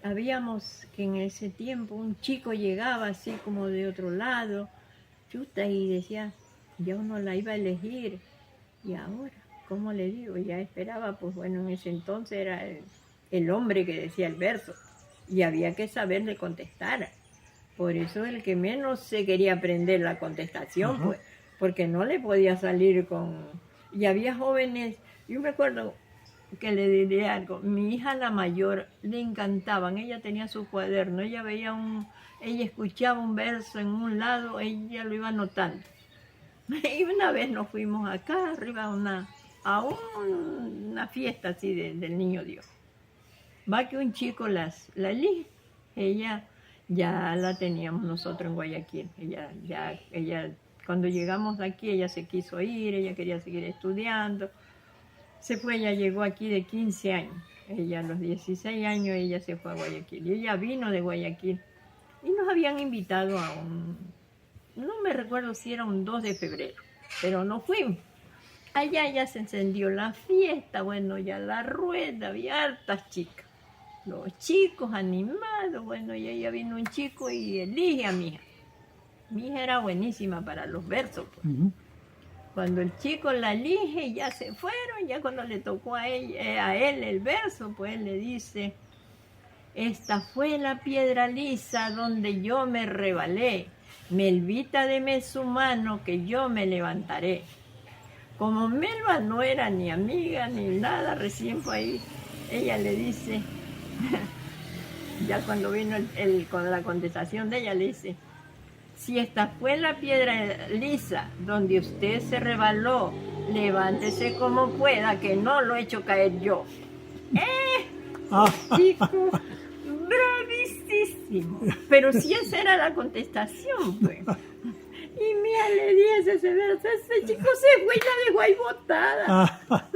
habíamos que en ese tiempo un chico llegaba así como de otro lado, chuta, y decía, ya uno la iba a elegir, y ahora, ¿cómo le digo? Ya esperaba, pues bueno, en ese entonces era el hombre que decía el verso, y había que saberle contestar. Por eso el que menos se quería aprender la contestación, Ajá. pues, porque no le podía salir con... Y había jóvenes, yo me acuerdo que le diré algo, mi hija la mayor le encantaban, ella tenía su cuaderno, ella escuchaba un verso en un lado, ella lo iba anotando. Y una vez nos fuimos acá arriba una fiesta así del Niño Dios. Va que un chico la elige, ella ya la teníamos nosotros en Guayaquil, ella cuando llegamos aquí ella se quiso ir, ella quería seguir estudiando, se fue, ella llegó aquí de 15 años, ella a los 16 años ella se fue a Guayaquil, y ella vino de Guayaquil, y nos habían invitado no me recuerdo si era un 2 de febrero, pero no fuimos. Allá ya se encendió la fiesta, bueno, ya la rueda, había hartas chicas. Los chicos animados, bueno, y ella vino un chico y elige a mi hija. Mi hija era buenísima para los versos, pues. Ujú. Cuando el chico la elige, ya se fueron, ya cuando le tocó a él el verso, pues él le dice, esta fue la piedra lisa donde yo me rebalé, Melvita deme su mano que yo me levantaré. Como Melba no era ni amiga ni nada, recién fue ahí, ella le dice, ya cuando vino con la contestación de ella, le dice, si esta fue la piedra lisa donde usted se rebaló, levántese como pueda, que no lo he hecho caer yo. Ah, Chico, bravísimo. Pero si esa era la contestación, pues. Y mira, le di ese verso, ese chico se fue y la dejó ahí botada. ah,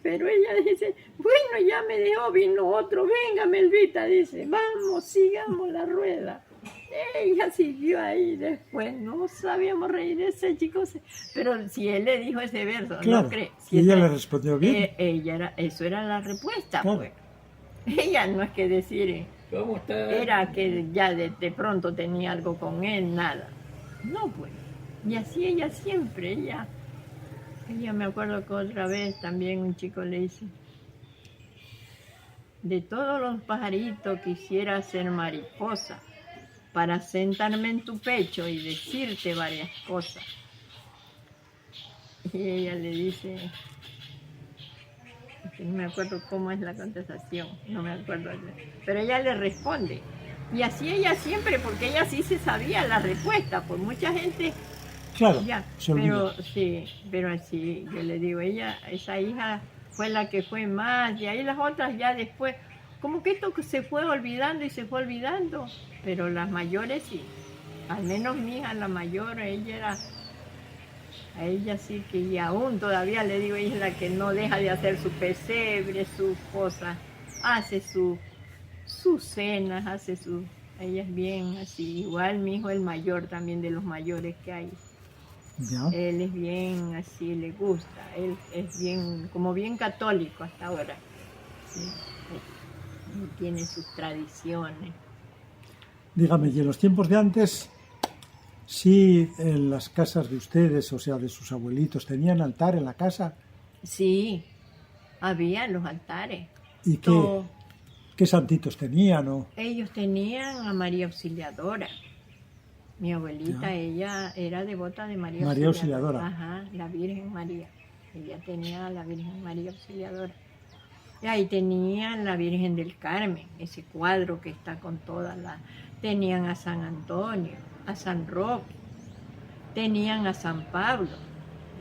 Pero ella dice, bueno, ya me dejó, vino otro, venga Melvita, dice, vamos, sigamos la rueda. Ella siguió ahí después, no sabíamos reír de ese chico, pero si él le dijo ese verso, claro. no cree. Y ella le respondió bien. Eso era la respuesta, Claro. pues. Ella no es que decir, ¿Cómo está? era que ya de pronto tenía algo con él, nada. No, pues. Y así ella siempre, ella me acuerdo que otra vez también un chico le dice, de todos los pajaritos quisiera ser mariposa, para sentarme en tu pecho y decirte varias cosas. Y ella le dice, que no me acuerdo cómo es la contestación, no me acuerdo, pero ella le responde. Y así ella siempre, porque ella sí se sabía la respuesta, pues mucha gente Claro, ya, se olvida. pero sí, pero así, yo le digo, ella, esa hija fue la que fue más, y ahí las otras ya después, como que esto se fue olvidando y se fue olvidando, pero las mayores sí, al menos mi hija, la mayor, ella era, a ella sí que, y aún todavía le digo, ella es la que no deja de hacer su pesebre, sus cosas, hace sus cenas, hace su, ella es bien así, igual mi hijo el mayor también de los mayores que hay. Ya. Él es bien así, le gusta, él es bien, como bien católico hasta ahora. Sí, él tiene sus tradiciones. Dígame, y en los tiempos de antes, sí, en las casas de ustedes, o sea, de sus abuelitos, ¿tenían altar en la casa? Sí, había los altares. ¿Y Todo. qué santitos tenían? ¿O? Ellos tenían a María Auxiliadora. Mi abuelita, Ya. ella era devota de María María Auxiliadora. Auxiliadora. Ajá, la Virgen María. Ella tenía a la Virgen María Auxiliadora. Y ahí tenían la Virgen del Carmen, ese cuadro que está con todas las... Tenían a San Antonio, a San Roque, tenían a San Pablo.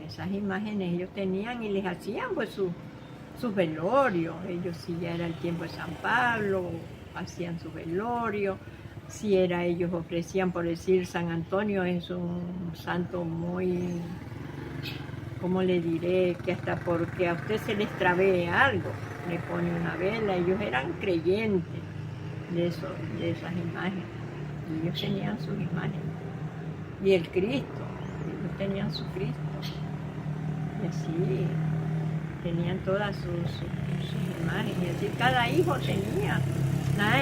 Esas imágenes ellos tenían y les hacían pues sus velorios. Ellos si ya era el tiempo de San Pablo, hacían su velorio. Si era ellos ofrecían, por decir, San Antonio es un santo muy, ¿cómo le diré? Que hasta porque a usted se les trabee algo, le pone una vela. Ellos eran creyentes de esas imágenes. Y ellos tenían sus imágenes. Y el Cristo, ellos tenían su Cristo. Y así tenían todas sus imágenes. Y así cada hijo tenía.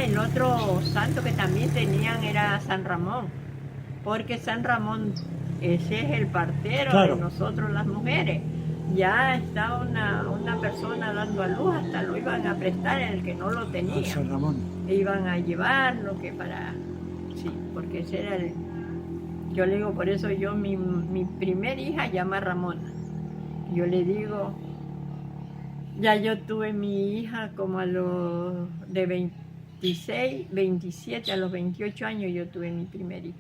El otro santo que también tenían era San Ramón. Porque San Ramón, ese es el partero Claro. de nosotros las mujeres. Ya está una persona dando a luz, hasta lo iban a prestar el que no lo Al tenía. San Ramón. E iban a llevarlo, que para... Sí, porque ese era el... Yo le digo, por eso yo, mi primer hija llama Ramona. Yo le digo, ya yo tuve mi hija como a los de 26, 27, a los 28 años yo tuve mi primer hijo.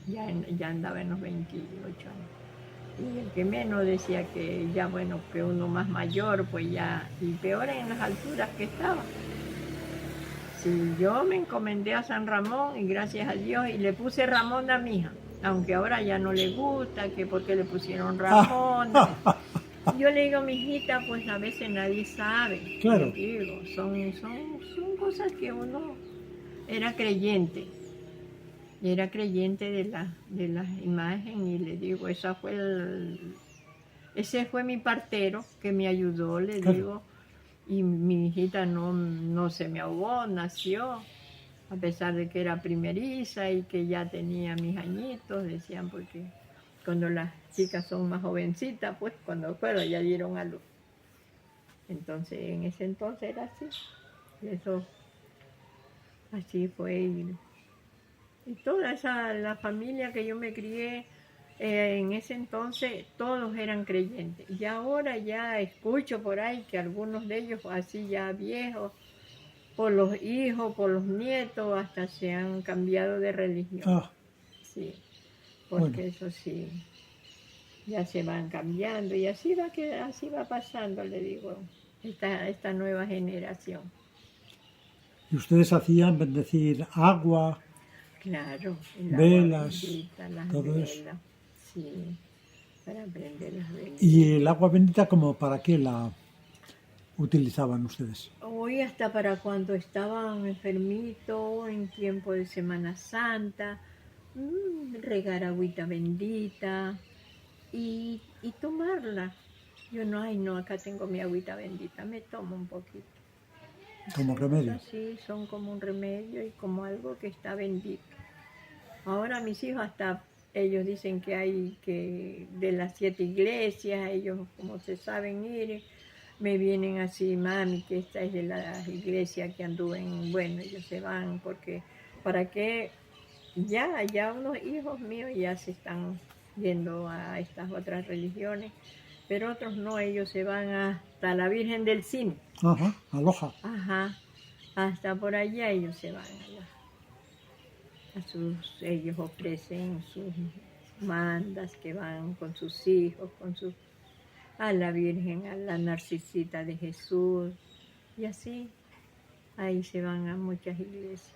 Ya andaba en los 28 años. Y el que menos decía que ya, bueno, que uno más mayor, pues ya, y peor en las alturas que estaba. Sí, yo me encomendé a San Ramón y gracias a Dios, y le puse Ramón a mi hija, aunque ahora ya no le gusta, que porque le pusieron Ramón. Yo le digo, mi hijita, pues a veces nadie sabe. Claro. Le digo, son cosas que uno era creyente. Era creyente de las imágenes y le digo, ese fue mi partero que me ayudó, le Claro. digo, y mi hijita no se me ahogó, nació, a pesar de que era primeriza y que ya tenía mis añitos, decían, porque cuando las chicas son más jovencitas, pues cuando fueron ya dieron a luz. Entonces, en ese entonces era así, eso, así fue. Y toda la familia que yo me crié, en ese entonces todos eran creyentes. Y ahora ya escucho por ahí que algunos de ellos, así ya viejos, por los hijos, por los nietos, hasta se han cambiado de religión. Ah, Sí, porque bueno. eso sí, ya se van cambiando y así así va pasando, le digo, esta nueva generación. ¿Y ustedes hacían bendecir agua, Claro, el velas, agua bendita, las todo velas, eso? sí, para prender las velas. ¿Y el agua bendita como para qué la utilizaban ustedes? Hoy hasta para cuando estaban enfermitos, en tiempo de Semana Santa, regar agüita bendita y tomarla. Yo no, acá tengo mi agüita bendita, me tomo un poquito. Como remedio. Sí, son como un remedio y como algo que está bendito. Ahora mis hijos hasta ellos dicen que hay que de las 7 iglesias, ellos como se saben ir, me vienen así, mami, que esta es de la iglesia que anduve en, bueno, ellos se van porque, ¿para qué? Ya unos hijos míos ya se están yendo a estas otras religiones, pero otros no, ellos se van hasta la Virgen del Cine. Ajá, aloja. Ajá, hasta por allá ellos se van ellos ofrecen sus mandas que van con sus hijos, a la Virgen, a la Narcisita de Jesús, y así, ahí se van a muchas iglesias.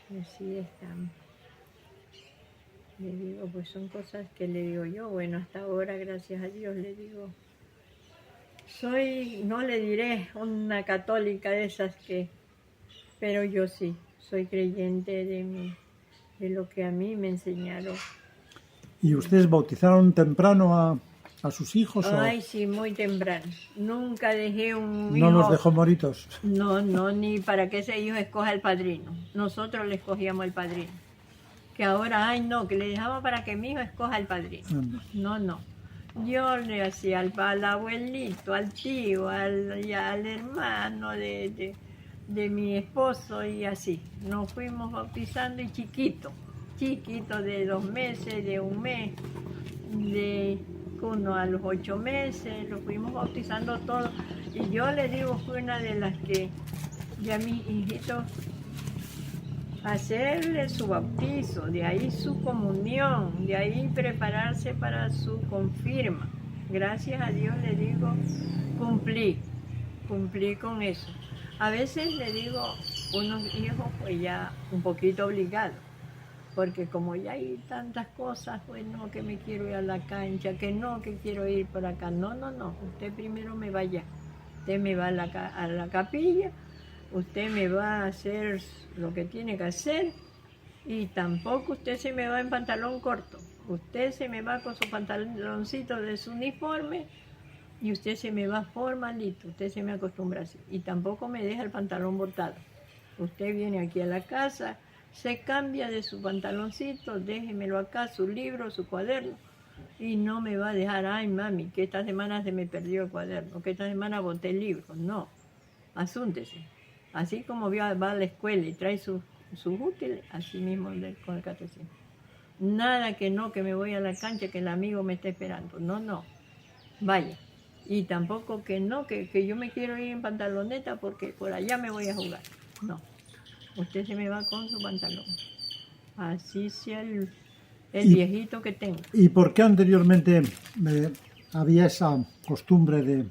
Y así están. Le digo, pues son cosas que le digo yo, bueno, hasta ahora, gracias a Dios, le digo, no le diré una católica de esas pero yo sí, soy creyente de lo que a mí me enseñaron. ¿Y ustedes bautizaron temprano a sus hijos? Ay, sí, muy temprano. Nunca dejé un hijo. ¿No los dejó moritos? No, ni para que ese hijo escoja el padrino. Nosotros le escogíamos el padrino. Que ahora, ay, no, que le dejamos para que mi hijo escoja el padrino. No. Yo le hacía al abuelito, al tío, al hermano de mi esposo y así. Nos fuimos bautizando y chiquito de 2 meses, de 1 mes, de uno a los 8 meses, lo fuimos bautizando todos. Y yo le digo, fue una de las que ya mis hijitos, hacerle su bautizo, de ahí su comunión, de ahí prepararse para su confirma. Gracias a Dios le digo, cumplí con eso. A veces le digo, unos hijos pues ya un poquito obligados, porque como ya hay tantas cosas, pues no, que me quiero ir a la cancha, que quiero ir por acá. No, usted primero me va allá. Usted me va a la capilla, usted me va a hacer lo que tiene que hacer y tampoco usted se me va en pantalón corto. Usted se me va con su pantaloncito de su uniforme y usted se me va formalito, usted se me acostumbra así. Y tampoco me deja el pantalón botado. Usted viene aquí a la casa, se cambia de su pantaloncito, déjemelo acá, su libro, su cuaderno, y no me va a dejar, ay mami, que esta semana se me perdió el cuaderno, que esta semana boté el libro. No, asúntese. Así como va a la escuela y trae sus útiles, así mismo con el catecismo. Nada que me voy a la cancha, que el amigo me está esperando. No, vaya. Y tampoco que yo me quiero ir en pantaloneta porque por allá me voy a jugar. No. Usted se me va con su pantalón. Así sea el viejito que tenga. ¿Y por qué anteriormente había esa costumbre de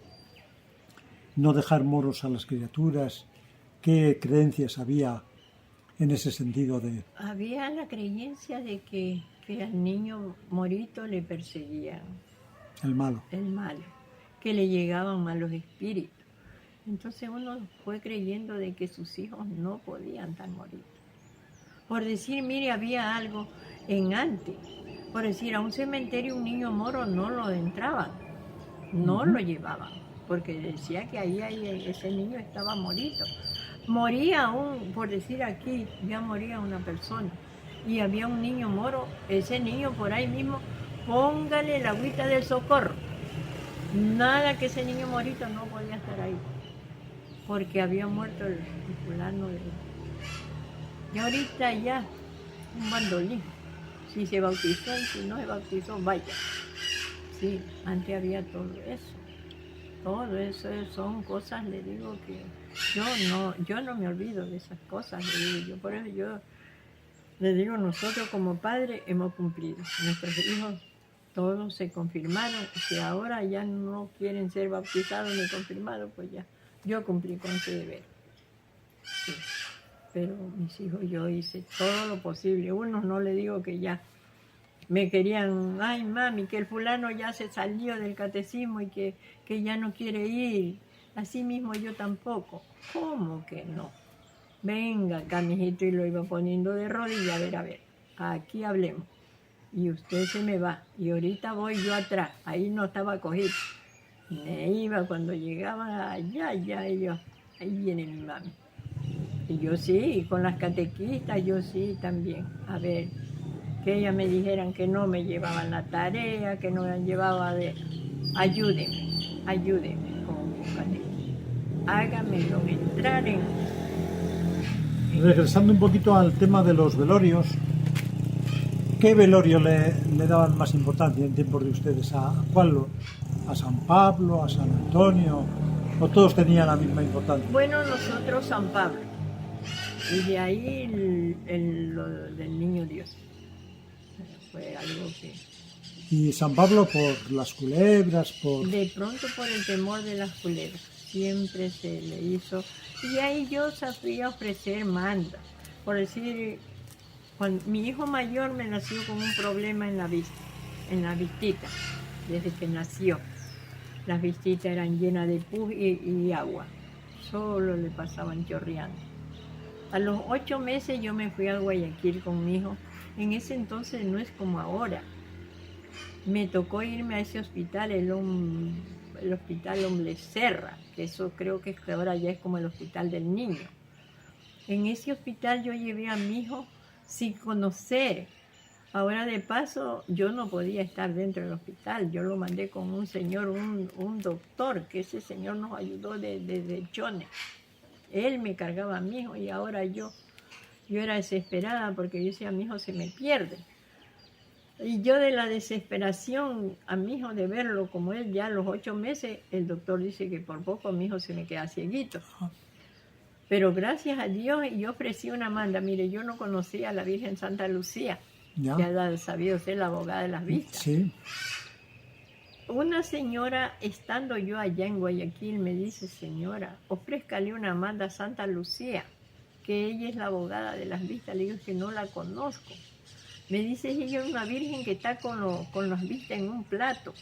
no dejar moros a las criaturas? ¿Qué creencias había en ese sentido de...? Había la creencia de que al niño morito le perseguían. El malo. Que le llegaban malos espíritus. Entonces uno fue creyendo de que sus hijos no podían estar moritos. Por decir, mire, había algo en antes. Por decir, a un cementerio un niño moro no lo entraban, no lo llevaban, porque decía que ahí ese niño estaba morito. Moría por decir aquí, ya moría una persona. Y había un niño moro, ese niño por ahí mismo, póngale la agüita del socorro. Nada, que ese niño morito no podía estar ahí, porque había muerto el fulano. Y ahorita ya, un bandolín. Si se bautizó y si no se bautizó, vaya. Sí, antes había todo eso. Todo eso son cosas, le digo, que yo no me olvido de esas cosas, le digo yo. Por eso yo le digo, nosotros como padres hemos cumplido. Nuestros hijos todos se confirmaron. Si ahora ya no quieren ser bautizados ni confirmados, pues ya, yo cumplí con ese deber. Sí. Pero mis hijos, yo hice todo lo posible. Unos no le digo que ya me querían, ay mami, que el fulano ya se salió del catecismo y que ya no quiere ir. Así mismo yo tampoco. ¿Cómo que no? Venga acá, mijito, y lo iba poniendo de rodillas, a ver, aquí hablemos. Y usted se me va, y ahorita voy yo atrás, ahí no estaba cogido. Me iba cuando llegaba allá, yo, ahí viene mi mami. Y yo sí, con las catequistas, yo sí también. A ver, que ellas me dijeran que no me llevaban la tarea, que no me llevaba ayúdeme, Canetti. Hágamelo entrar en... Regresando un poquito al tema de los velorios, ¿qué velorio le daban más importancia en tiempos de ustedes? ¿A cuál? ¿A San Pablo, a San Antonio? ¿O todos tenían la misma importancia? Bueno, nosotros San Pablo. Y de ahí lo del Niño Dios. Fue algo que... Y San Pablo por las culebras, por... De pronto por el temor de las culebras. Siempre se le hizo. Y ahí yo sabía ofrecer manda. Por decir, cuando mi hijo mayor me nació con un problema en la vista, en la vistita, desde que nació. Las vistitas eran llenas de pus y agua. Solo le pasaban chorreando. A los 8 meses yo me fui a Guayaquil con mi hijo. En ese entonces no es como ahora. Me tocó irme a ese hospital, el hospital Hombre Serra, que eso creo que ahora ya es como el hospital del niño. En ese hospital yo llevé a mi hijo sin conocer. Ahora de paso yo no podía estar dentro del hospital, yo lo mandé con un señor, un doctor, que ese señor nos ayudó desde Chone. Él me cargaba a mi hijo y ahora yo era desesperada porque yo decía, mi hijo se me pierde. Y yo de la desesperación a mi hijo de verlo como él ya a los 8 meses, el doctor dice que por poco mi hijo se me queda cieguito. Pero gracias a Dios yo ofrecí una manda. Mire, yo no conocía a la Virgen Santa Lucía, ¿Ya? que ha sabido ser la abogada de las vistas. Sí. Una señora, estando yo allá en Guayaquil, me dice, señora, ofrézcale una manda a Santa Lucía, que ella es la abogada de las vistas. Le digo que no la conozco. Me dice, ella es una virgen que está con las vistas en un plato.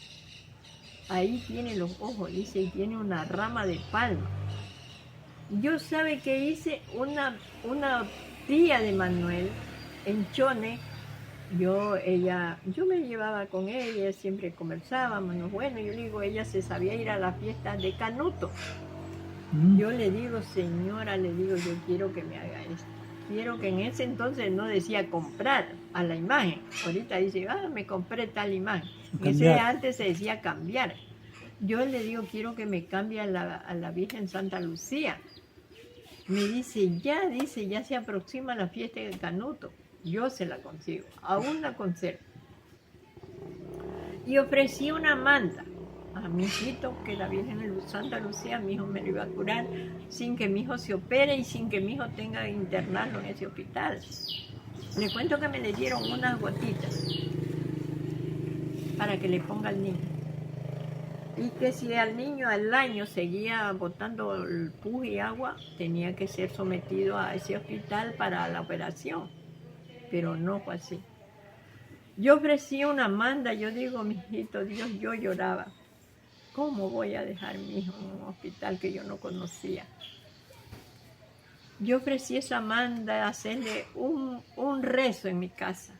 Ahí tiene los ojos, dice, y tiene una rama de palma. Yo sabe que hice una tía de Manuel en Chone. Yo me llevaba con ella, siempre conversábamos. Bueno, yo le digo, ella se sabía ir a la fiesta de Canuto. Yo le digo, señora, le digo, yo quiero que me haga esto. Quiero que en ese entonces no decía comprar a la imagen. Ahorita dice, me compré tal imagen. Ese antes se decía cambiar. Yo le digo, quiero que me cambie a la Virgen Santa Lucía. Me dice, ya se aproxima la fiesta de Canuto. Yo se la consigo, aún la conservo. Y ofrecí una manta a mi hijito, que la Virgen Santa Lucía, mi hijo me lo iba a curar, sin que mi hijo se opere y sin que mi hijo tenga que internarlo en ese hospital. Le cuento que me le dieron unas gotitas para que le ponga al niño. Y que si al niño al año seguía botando el pus y agua, tenía que ser sometido a ese hospital para la operación. Pero no fue así. Yo ofrecí una manda, yo digo, mijito Dios, yo lloraba. ¿Cómo voy a dejar a mi hijo en un hospital que yo no conocía? Yo ofrecí esa manda, hacerle un rezo en mi casa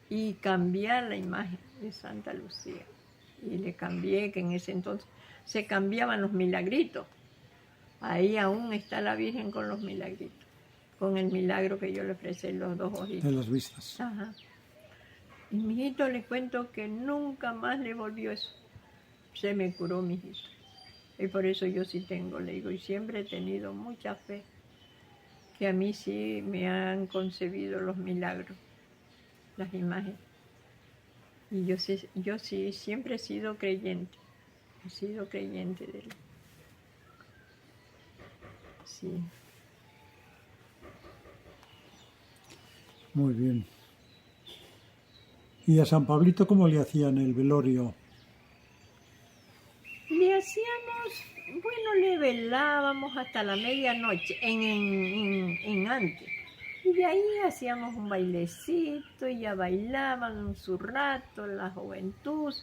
y cambiar la imagen de Santa Lucía. Y le cambié, que en ese entonces se cambiaban los milagritos. Ahí aún está la Virgen con los milagritos, con el milagro que yo le ofrecí los 2 ojitos. De las vistas. Ajá. Y mi hijito le cuento que nunca más le volvió eso. Se me curó mi hijito. Y por eso yo sí tengo, le digo, y siempre he tenido mucha fe, que a mí sí me han concebido los milagros, las imágenes. Y yo sí siempre he sido creyente de él. Sí. Muy bien. ¿Y a San Pablito cómo le hacían el velorio? Le hacíamos, bueno, le velábamos hasta la medianoche en antes. Y de ahí hacíamos un bailecito, y ya bailaban su rato, la juventud.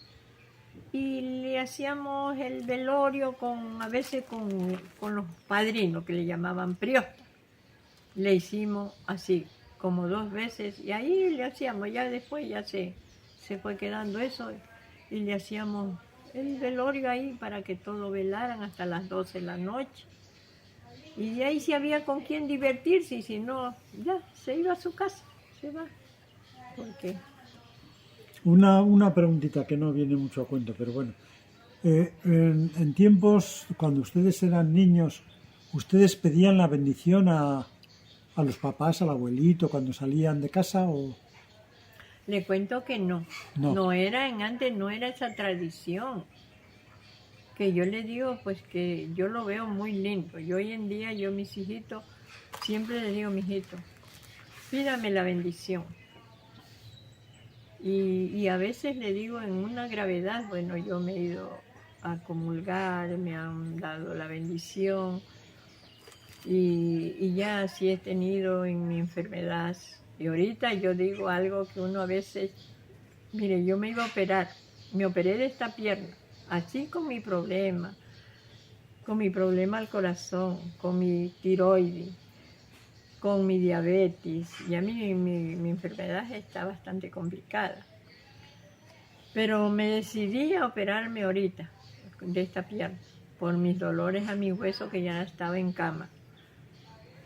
Y le hacíamos el velorio a veces con los padrinos, que le llamaban priostas. Le hicimos así, como 2 veces, y ahí le hacíamos, ya después ya se fue quedando eso, y le hacíamos el velorio ahí para que todos velaran hasta las 12 de la noche. Y de ahí si había con quién divertirse, y si no, ya se iba a su casa, se va. Porque Una preguntita que no viene mucho a cuento, pero bueno. En tiempos, cuando ustedes eran niños, ¿ustedes pedían la bendición a los papás, al abuelito, cuando salían de casa o Le cuento que no. no? No era antes, no era esa tradición. Que yo le digo, pues que yo lo veo muy lindo. Y hoy en día, yo mis hijitos, siempre les digo, mijito, pídame la bendición. Y a veces le digo en una gravedad, bueno, yo me he ido a comulgar, me han dado la bendición y ya así he tenido en mi enfermedad. Y ahorita yo digo algo que uno a veces, mire, yo me iba a operar, me operé de esta pierna, así con mi problema al corazón, con mi tiroides, con mi diabetes, y a mí mi enfermedad está bastante complicada. Pero me decidí a operarme ahorita de esta pierna, por mis dolores a mi hueso que ya estaba en cama.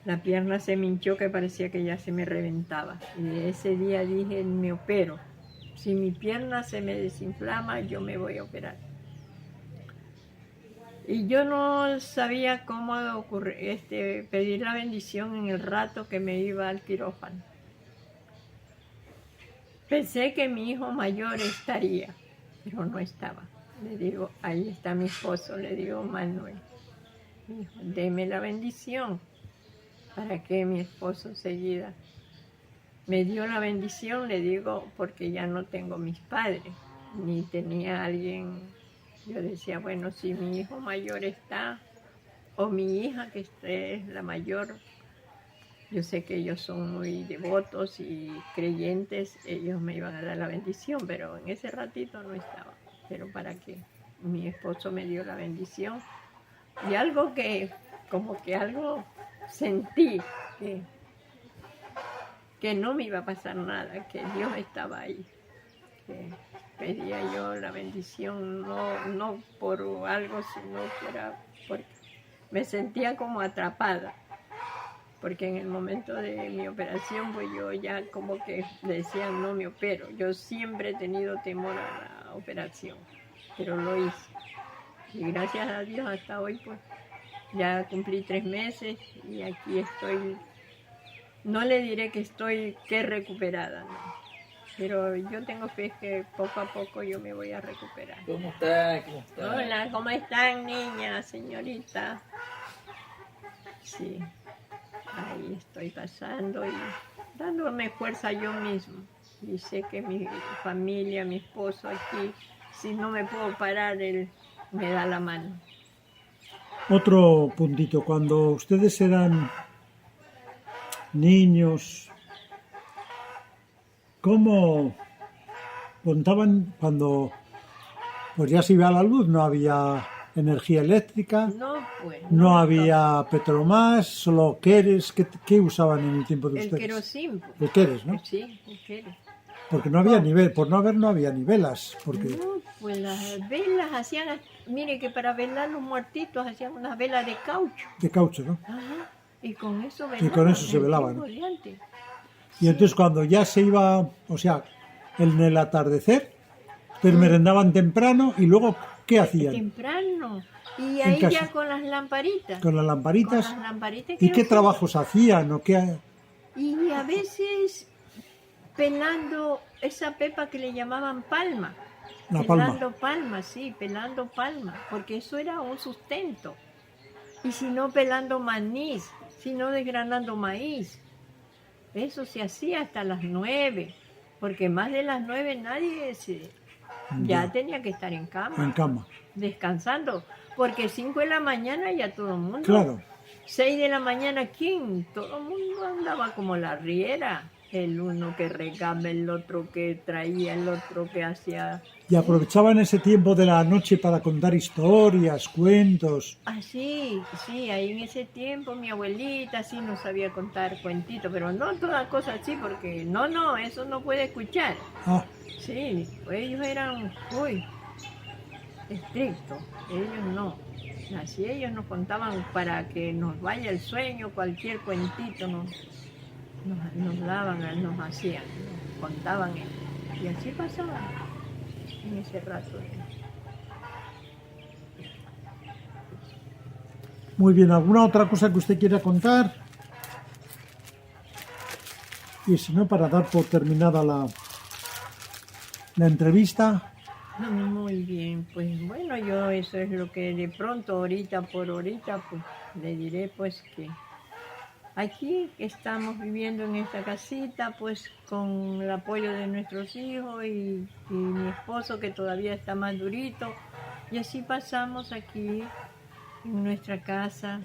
La pierna se me hinchó que parecía que ya se me reventaba. Y ese día dije, me opero. Si mi pierna se me desinflama, yo me voy a operar. Y yo no sabía cómo pedir la bendición en el rato que me iba al quirófano. Pensé que mi hijo mayor estaría, pero no estaba. Le digo, ahí está mi esposo, le digo, Manuel. Me dijo, deme la bendición. ¿Para qué mi esposo seguida? Me dio la bendición, le digo, porque ya no tengo mis padres, ni tenía alguien. Yo decía, bueno, si mi hijo mayor está, o mi hija que es la mayor, yo sé que ellos son muy devotos y creyentes, ellos me iban a dar la bendición, pero en ese ratito no estaba. Pero para qué, mi esposo me dio la bendición y algo que, como que algo sentí, que no me iba a pasar nada, que Dios estaba ahí. Que pedía yo la bendición, no por algo, sino porque me sentía como atrapada. Porque en el momento de mi operación, pues yo ya como que decían, no me opero. Yo siempre he tenido temor a la operación, pero lo hice. Y gracias a Dios hasta hoy, pues ya cumplí 3 meses y aquí estoy. No le diré que estoy recuperada, ¿no? Pero yo tengo fe que poco a poco yo me voy a recuperar. ¿Cómo está? ¿Cómo está? Hola, ¿cómo están, niñas, señorita? Sí, ahí estoy pasando y dándome fuerza yo mismo. Y sé que mi familia, mi esposo aquí, si no me puedo parar, él me da la mano. Otro puntito, cuando ustedes eran niños, ¿cómo contaban cuando pues ya se iba a la luz? No había energía eléctrica, No, pues. no había Petromás, solo Keres. ¿Qué usaban en el tiempo de El ustedes? querosín. El Keres, ¿no? Sí, el Keres. Porque no había nivel, por no haber no había ni velas, porque No, pues las velas hacían, mire que para velar los muertitos hacían unas velas de caucho. de caucho, ¿no? Ajá. Y con eso Y con eso se el velaba, tiempo ¿no? de antes. Y entonces cuando ya se iba, o sea, en el atardecer, pues merendaban temprano y luego, ¿qué hacían? Temprano. Y En ahí casa. ya con las lamparitas. Con las lamparitas. Con las lamparitas ¿Y qué querosín. trabajos hacían? ¿O qué? Y a veces pelando esa pepa que le llamaban palma. La palma. Pelando palma, sí, pelando palma, porque eso era un sustento. Y si no pelando maíz, si no desgranando maíz. Eso se hacía hasta las 9, porque más de las 9 nadie ya tenía que estar en cama, En cama. descansando, porque 5 de la mañana ya todo el mundo. Claro. 6 de la mañana, ¿quién? Todo el mundo andaba como la riera. El uno que regaba, el otro que traía, el otro que hacía. Y aprovechaban ese tiempo de la noche para contar historias, cuentos. Ah, sí, ahí en ese tiempo mi abuelita sí nos sabía contar cuentitos, pero no todas cosas así, porque no, eso no puede escuchar. Ah, Sí, ellos eran muy estrictos, ellos no. Así ellos nos contaban para que nos vaya el sueño, cualquier cuentito nos daban, nos hacían, nos contaban y así pasaba en ese rato. Muy bien, ¿alguna otra cosa que usted quiera contar? Y si no, para dar por terminada la entrevista. Muy bien, pues bueno, yo eso es lo que de pronto, ahorita por ahorita, pues le diré pues que aquí estamos viviendo en esta casita, pues con el apoyo de nuestros hijos y mi esposo que todavía está más durito. Y así pasamos aquí en nuestra casa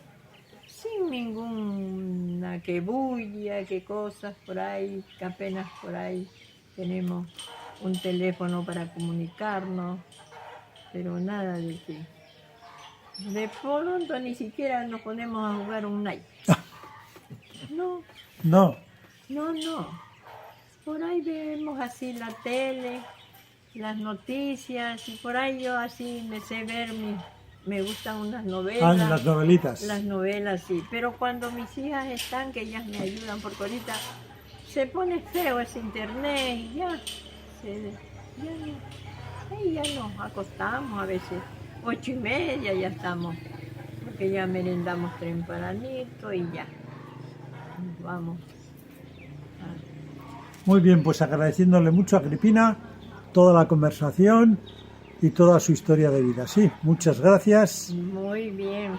sin ninguna que bulla, que cosas por ahí, que apenas por ahí tenemos un teléfono para comunicarnos, pero nada de que de pronto ni siquiera nos ponemos a jugar un night. No, No, no. Por ahí vemos así la tele, las noticias, y por ahí yo así me sé ver, me gustan unas novelas. las novelitas. Las novelas, sí. Pero cuando mis hijas están, que ellas me ayudan, porque ahorita se pone feo ese internet y ahí ya nos acostamos a veces. 8:30 ya estamos, porque ya merendamos tempranito y ya. Vamos. Muy bien, pues agradeciéndole mucho a Agripina toda la conversación y toda su historia de vida. Sí, muchas gracias. Muy bien.